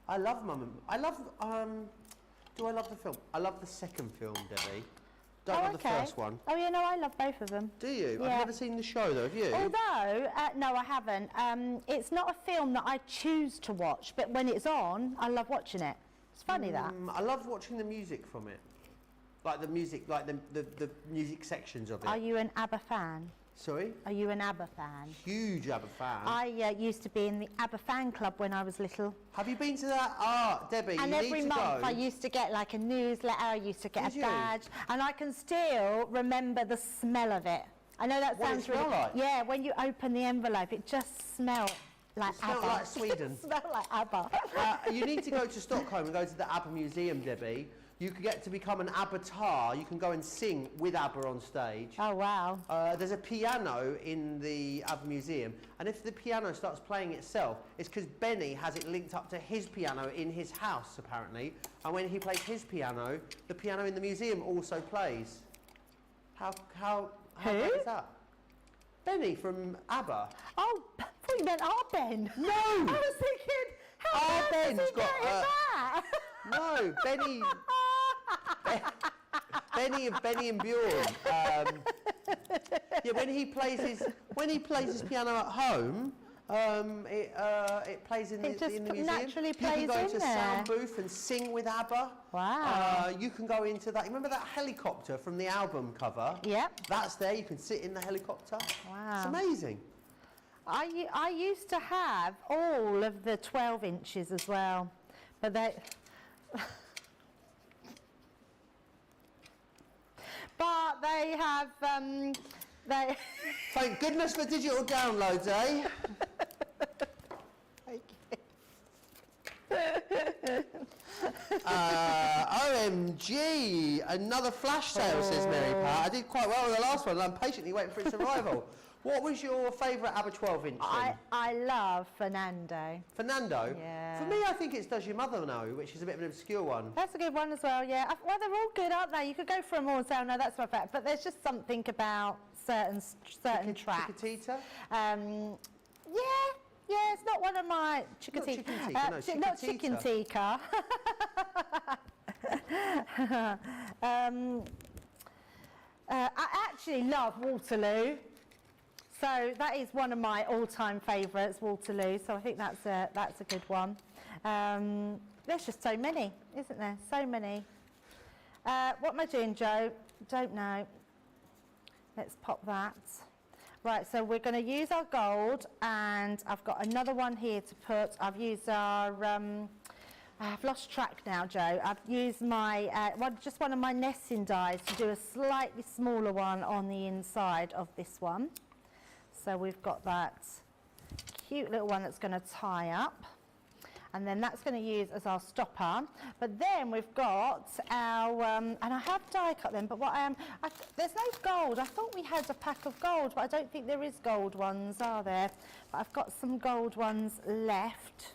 I love Mamma Mia. I love, do I love the film? I love the second film, Debbie. Don't love the first one. Oh, yeah, no, I love both of them. Do you? Yeah. I've never seen the show, though, have you? Although, no, I haven't. It's not a film that I choose to watch, but when it's on, I love watching it. It's funny that. I love watching the music from it. Like the music, like the music sections of it. Are you an ABBA fan? Sorry? Are you an ABBA fan? Huge ABBA fan. I used to be in the ABBA fan club when I was little. Have you been to that? Debbie, And you every need to month go. I used to get like a newsletter, I used to get Did a you? badge, and I can still remember the smell of it. I know that What sounds it smell really... like? Yeah, when you open the envelope, it just smells. Like Smell ABBA. like Sweden. Smell like ABBA. You need to go to Stockholm and go to the ABBA Museum, Debbie. You could get to become an ABBAtar. You can go and sing with ABBA on stage. Oh, wow. There's a piano in the ABBA Museum, and if the piano starts playing itself, it's because Benny has it linked up to his piano in his house, apparently. And when he plays his piano, the piano in the museum also plays. How bad is that? Benny from ABBA. Oh, I thought you meant our Ben. No! I was thinking, how Our bad Ben's is he got, getting that? No, Benny and Bjorn. Yeah, when he plays his piano at home, it plays in It the just museum. naturally You plays can go in to a there. sound booth and sing with ABBA. Wow. You can go into that. Remember that helicopter from the album cover? Yep. That's there. You can sit in the helicopter. Wow. It's amazing. I used to have all of the 12 inches as well, but they... But they have, they... Thank goodness for digital downloads, eh? OMG, another flash sale, says Mary Pat. I did quite well with the last one, and I'm patiently waiting for its arrival. What was your favourite ABBA 12-inch? I love Fernando. Fernando? Yeah. For me, I think it's Does Your Mother Know, which is a bit of an obscure one. That's a good one as well, yeah. Well, they're all good, aren't they? You could go for them all and say, oh, no, that's my favourite. But there's just something about certain tracks. Chiquitita? Yeah, it's not one of my Chiquitita. Not Chiquitita, Not Chiquitita. I actually love Waterloo. So that is one of my all-time favourites, Waterloo. So I think that's a good one. There's just so many, isn't there? So many. What am I doing, Joe? Don't know. Let's pop that. Right, so we're going to use our gold, and I've got another one here to put. I've used our, I've lost track now, Joe. I've used my, just one of my nesting dies to do a slightly smaller one on the inside of this one. So we've got that cute little one that's going to tie up. And then that's going to use as our stopper. But then we've got our, and I have die cut them, but there's no gold. I thought we had a pack of gold, but I don't think there is gold ones, are there? But I've got some gold ones left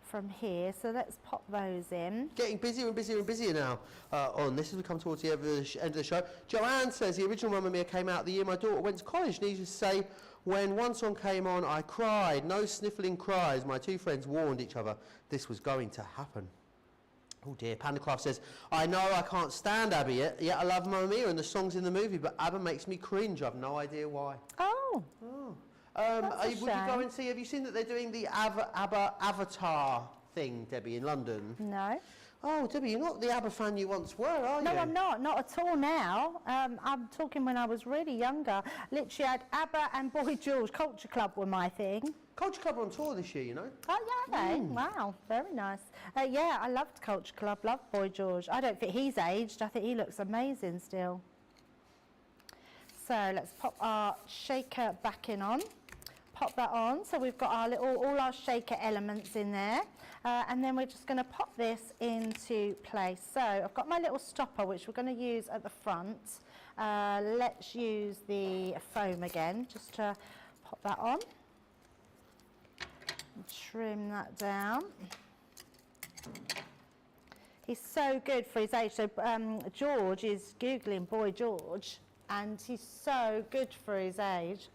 from here, so let's pop those in. Getting busier and busier and busier now on this as we come towards the end of the show. Joanne says, the original Mamma Mia came out the year my daughter went to college. Needless to say, when one song came on, I cried. No sniffling cries. My two friends warned each other this was going to happen. Oh dear. Pandacraft says, I know I can't stand ABBA yet I love Mamma Mia and the songs in the movie, but ABBA makes me cringe. I've no idea why. Oh. Would you go and see, have you seen that they're doing the ABBA Avatar thing, Debbie, in London? No. Oh, Debbie, you're not the ABBA fan you once were, are you? No, I'm not at all now. I'm talking when I was really younger. Literally, I had ABBA and Boy George. Culture Club were my thing. Culture Club are on tour this year, you know. Oh, yeah, they? Wow, very nice. Yeah, I loved Culture Club, loved Boy George. I don't think he's aged. I think he looks amazing still. So let's pop our shaker back in on. Pop that on. So we've got our all our shaker elements in there. And then we're just going to pop this into place. So I've got my little stopper, which we're going to use at the front. Let's use the foam again, just to pop that on. And trim that down. He's so good for his age. So George is Googling Boy George, and he's so good for his age.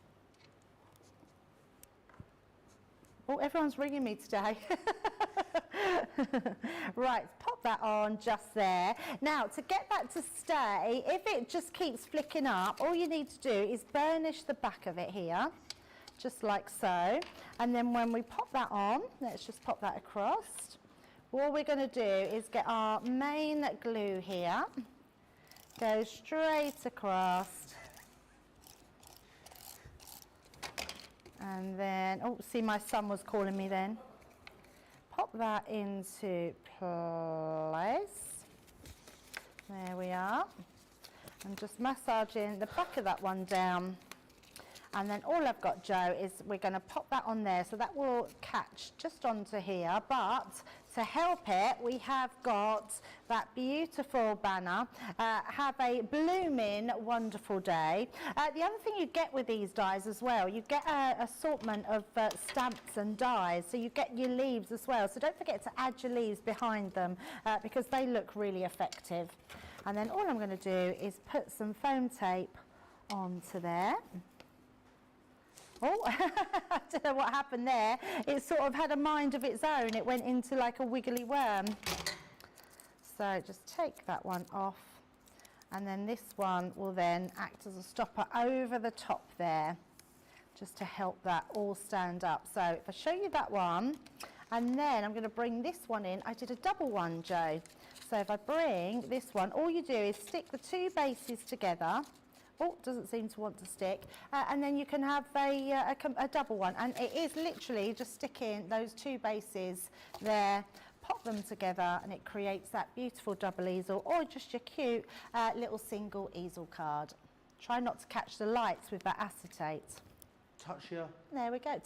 Oh, everyone's ringing me today. Right, pop that on just there. Now, to get that to stay, if it just keeps flicking up, all you need to do is burnish the back of it here, just like so. And then when we pop that on, let's just pop that across. All we're going to do is get our main glue here, go straight across. And then, oh, see, my son was calling me then. Pop that into place. There we are. And just massaging the back of that one down. And then all I've got, Joe, is we're going to pop that on there, so that will catch just onto here. But to help it, we have got that beautiful banner, have a blooming wonderful day. The other thing you get with these dies as well, you get an assortment of stamps and dies, so you get your leaves as well. So don't forget to add your leaves behind them because they look really effective. And then all I'm going to do is put some foam tape onto there. Oh, I don't know what happened there. It sort of had a mind of its own. It went into like a wiggly worm. So just take that one off. And then this one will then act as a stopper over the top there, just to help that all stand up. So if I show you that one, and then I'm going to bring this one in. I did a double one, Joe. So if I bring this one, all you do is stick the two bases together. Oh, doesn't seem to want to stick. And then you can have a double one. And it is literally just sticking those two bases there, pop them together, and it creates that beautiful double easel, or just your cute little single easel card. Try not to catch the lights with that acetate. Touch your... There we go.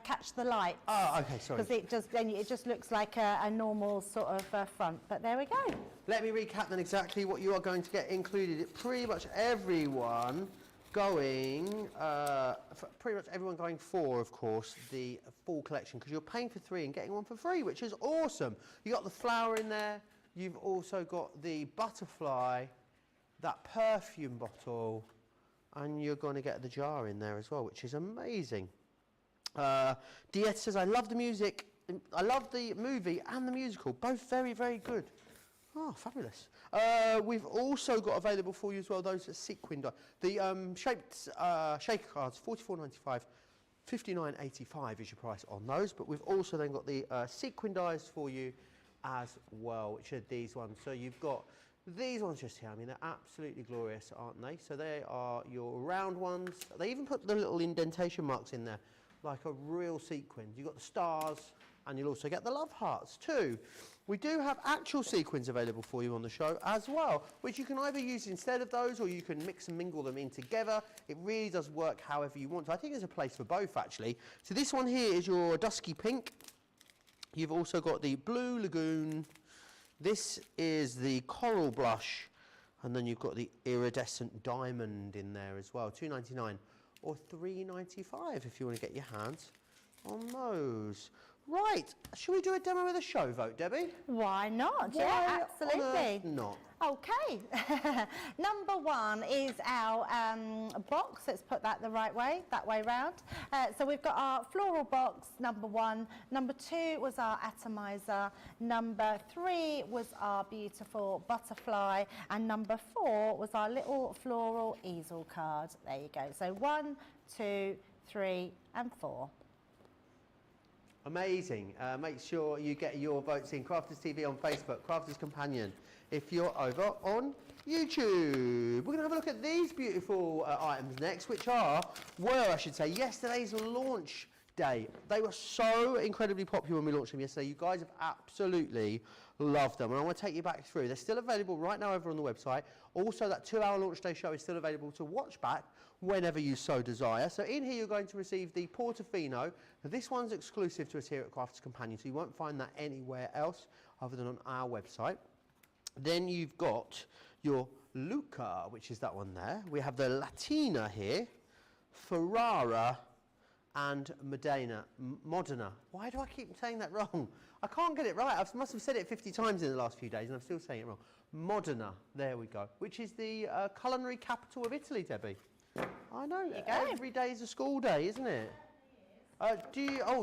Catch the light. Oh, okay, sorry. Because it just looks like a normal sort of front. But there we go. Let me recap then exactly what you are going to get included. Pretty much everyone going, for, of course, the full collection, because you're paying for 3 and getting 1 for free, which is awesome. You got the flower in there. You've also got the butterfly, that perfume bottle, and you're going to get the jar in there as well, which is amazing. Diet says, I love the music, I love the movie and the musical, both very, very good. Oh, fabulous. We've also got available for you as well those sequin die. The shaped shaker cards, $44.95, $59.85 is your price on those, but we've also then got the sequin dies for you as well, which are these ones. So you've got these ones just here. I mean, they're absolutely glorious, aren't they? So they are your round ones. They even put the little indentation marks in there, like a real sequin. You've got the stars, and you'll also get the love hearts too. We do have actual sequins available for you on the show as well, which you can either use instead of those, or you can mix and mingle them in together. It really does work however you want to. I think there's a place for both, actually. So this one here is your dusky pink. You've also got the blue lagoon. This is the coral blush, and then you've got the iridescent diamond in there as well, $2.99 or $3.95 if you want to get your hands on those. Right, shall we do a demo of the show vote, Debbie? Why not? Why Yeah, absolutely. not? Okay. Number 1 is our box. Let's put that the right way, that way round. So we've got our floral box, number 1. Number 2 was our atomizer. Number 3 was our beautiful butterfly. And number 4 was our little floral easel card. There you go. So 1, 2, 3 and 4. Amazing. Make sure you get your votes in. Crafters TV on Facebook, Crafters Companion if you're over on YouTube. We're going to have a look at these beautiful items next, which were, I should say, yesterday's launch day. They were so incredibly popular when we launched them yesterday. You guys have absolutely loved them, and I want to take you back through. They're still available right now over on the website. Also, that 2-hour launch day show is still available to watch back whenever you so desire. So in here you're going to receive the Portofino. Now, this one's exclusive to us here at Crafters Companion, so you won't find that anywhere else other than on our website. Then you've got your Luca, which is that one there. We have the Latina here, Ferrara, and Modena. Why do I keep saying that wrong? I can't get it right. I must have said it 50 times in the last few days and I'm still saying it wrong. Modena, there we go, which is the culinary capital of Italy, Debbie. I know, every day is a school day, isn't it?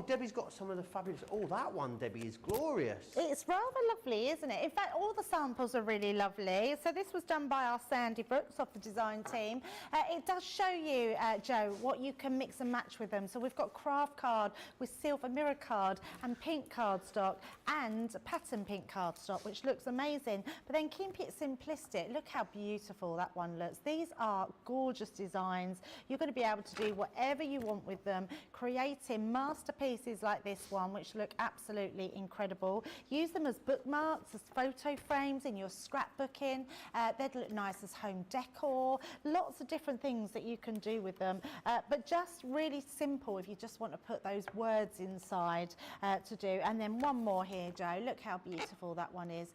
Debbie's got some of the fabulous... Oh, that one, Debbie, is glorious. It's rather lovely, isn't it? In fact, all the samples are really lovely. So this was done by our Sandy Brooks of the design team. It does show you, Joe, what you can mix and match with them. So we've got craft card with silver mirror card and pink cardstock and pattern pink cardstock, which looks amazing. But then keep it simplistic. Look how beautiful that one looks. These are gorgeous designs. You're going to be able to do whatever you want with them, creative creating masterpieces like this one, which look absolutely incredible. Use them as bookmarks, as photo frames in your scrapbooking. They'd look nice as home decor. Lots of different things that you can do with them, but just really simple if you just want to put those words inside to do. And then one more here, Joe. Look how beautiful that one is,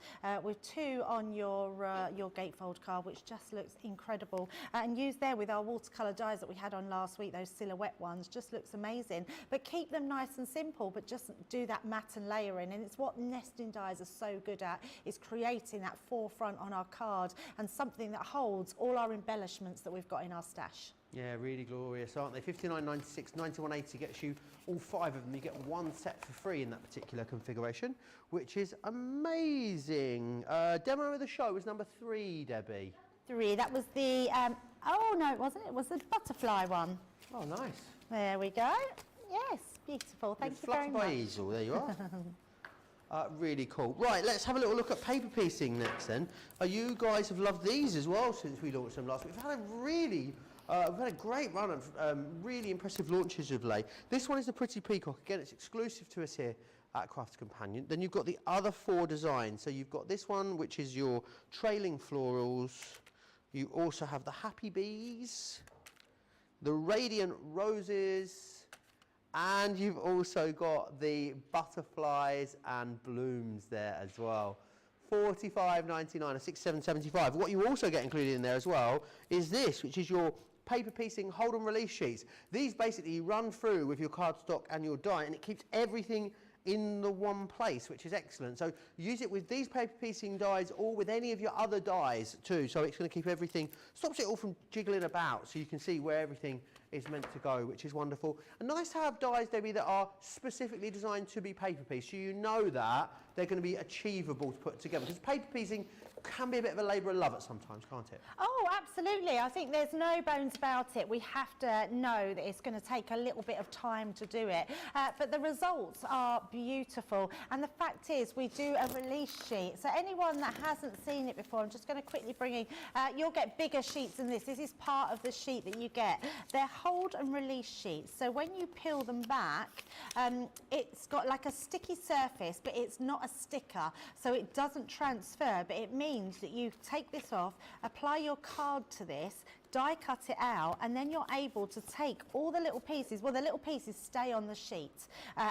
with two on your gatefold card, which just looks incredible. And used there with our watercolour dies that we had on last week, those silhouette ones, just looks amazing. But keep them nice and simple, but just do that matte and layering. And it's what nesting dies are so good at, is creating that forefront on our card and something that holds all our embellishments that we've got in our stash. Yeah, really glorious, aren't they? $59.96, $91.80 gets you all 5 of them. You get one set for free in that particular configuration, which is amazing. Demo of the show was number 3, Debbie. 3, that was the, oh no, it wasn't. It was the butterfly one. Oh, nice. There we go. Yes, beautiful. Thank you very much. Flutter by easel, there you are. Really cool. Right, let's have a little look at paper piecing next then. You guys have loved these as well since we launched them last week. We've had a great run of really impressive launches of late. This one is the Pretty Peacock. Again, it's exclusive to us here at Crafts Companion. Then you've got the other 4 designs. So you've got this one, which is your trailing florals. You also have the Happy Bees, the Radiant Roses, and you've also got the butterflies and blooms there as well. $45.99 or $67.75. What you also get included in there as well is this, which is your paper piecing hold and release sheets. These basically run through with your cardstock and your die, and it keeps everything in the one place, which is excellent. So use it with these paper piecing dies or with any of your other dies too. So it's going to keep everything, stops it all from jiggling about, so you can see where everything is meant to go, which is wonderful. And nice to have dies, Debbie, that are specifically designed to be paper pieced, so you know that they're going to be achievable to put together. Because paper piecing can be a bit of a labour of love at sometimes, can't it? Oh, absolutely. I think there's no bones about it. We have to know that it's going to take a little bit of time to do it. But the results are beautiful. And the fact is, we do a release sheet. So anyone that hasn't seen it before, I'm just going to quickly bring in, you'll get bigger sheets than this. This is part of the sheet that you get. They're hold and release sheets. So when you peel them back, it's got like a sticky surface, but it's not a sticker. So it doesn't transfer, but it means that you take this off, apply your card to this, die cut it out, and then you're able to take all the little pieces. Well, the little pieces stay on the sheet,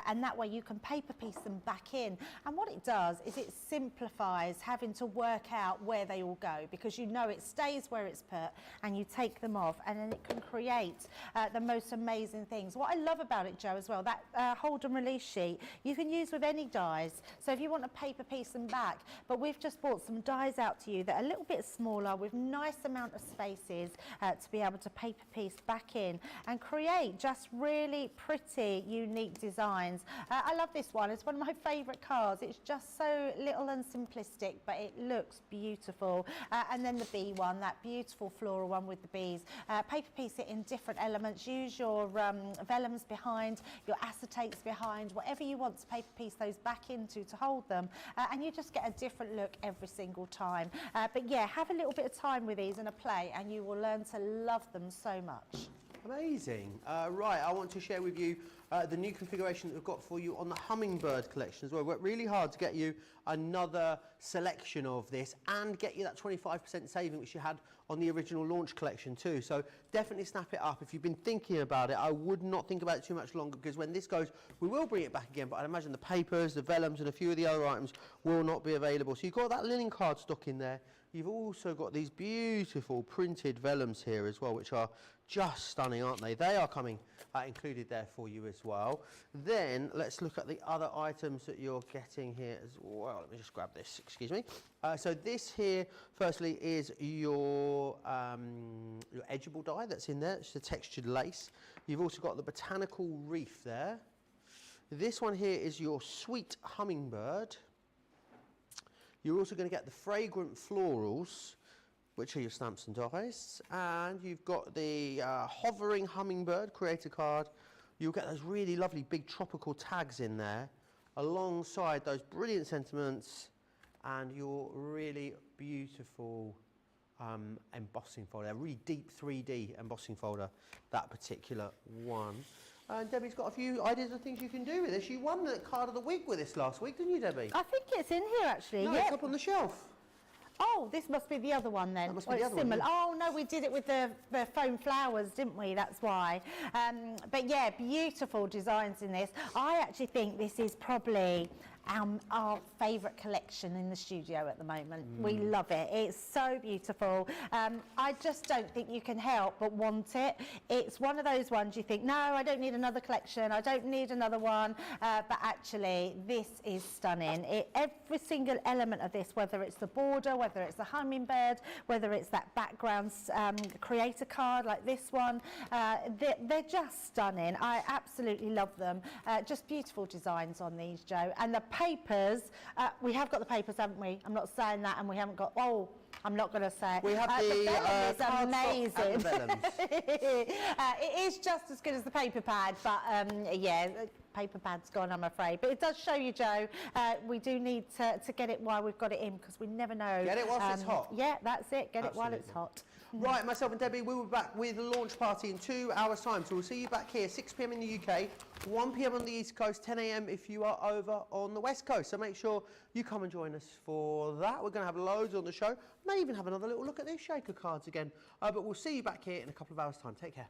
and that way you can paper piece them back in. And what it does is it simplifies having to work out where they all go, because you know it stays where it's put, and you take them off, and then it can create the most amazing things. What I love about it, Joe, as well, that hold and release sheet, you can use with any dies. So if you want to paper piece them back, but we've just brought some dies out to you that are a little bit smaller with nice amount of spaces, to be able to paper piece back in and create just really pretty, unique designs. I love this one. It's one of my favourite cards. It's just so little and simplistic, but it looks beautiful. And then the bee one, that beautiful floral one with the bees. Paper piece it in different elements. Use your vellums behind, your acetates behind, whatever you want to paper piece those back into to hold them. And you just get a different look every single time. But yeah, have a little bit of time with these and a play, and you will learn to love them so much. Amazing. Right, I want to share with you the new configuration that we've got for you on the Hummingbird collection as well. We worked really hard to get you another selection of this and get you that 25% saving which you had on the original launch collection too. So definitely snap it up. If you've been thinking about it, I would not think about it too much longer, because when this goes, we will bring it back again, but I'd imagine the papers, the vellums and a few of the other items will not be available. So you've got that linen cardstock in there. You've also got these beautiful printed vellums here as well, which are just stunning, aren't they? They are coming included there for you as well. Then let's look at the other items that you're getting here as well. Let me just grab this, excuse me. So this here, firstly, is your edgeable die that's in there. It's the textured lace. You've also got the botanical reef there. This one here is your sweet hummingbird. You're also going to get the fragrant florals, which are your stamps and dies. And you've got the hovering hummingbird creator card. You'll get those really lovely big tropical tags in there, alongside those brilliant sentiments and your really beautiful embossing folder, a really deep 3D embossing folder, that particular one. And Debbie's got a few ideas of things you can do with this. You won the card of the week with this last week, didn't you, Debbie? I think it's in here actually. No, yep. it's up on the shelf. Oh, this must be the other one then. That must be the other one, similar. yeah. Oh no, we did it with the foam flowers, didn't we? That's why. But yeah, beautiful designs in this. I actually think this is probably our favourite collection in the studio at the moment. We love it. It's so beautiful. I just don't think you can help but want it. It's one of those ones you think, no, I don't need another collection. I don't need another one. But actually, this is stunning. Every single element of this, whether it's the border, whether it's the hummingbird, whether it's that background creator card like this one, they're just stunning. I absolutely love them. Just beautiful designs on these, Jo. And the papers, we have got the papers, haven't we? I'm not saying that, and we haven't got, oh, I'm not going to say it. We have the vellum is cardstock amazing. and the vellums. It is just as good as the paper pad, but yeah, the paper pad's gone, I'm afraid. But it does show you, Jo, we do need to get it while we've got it in, because we never know. Get it whilst it's hot. Yeah, that's it. Get it while Absolutely. it's hot. Right, myself and Debbie, we will be back with the launch party in 2 hours' time. So we'll see you back here, 6 p.m. in the UK, 1 p.m. on the East Coast, 10 a.m. if you are over on the West Coast. So make sure you come and join us for that. We're going to have loads on the show. May even have another little look at these shaker cards again. But we'll see you back here in a couple of hours' time. Take care.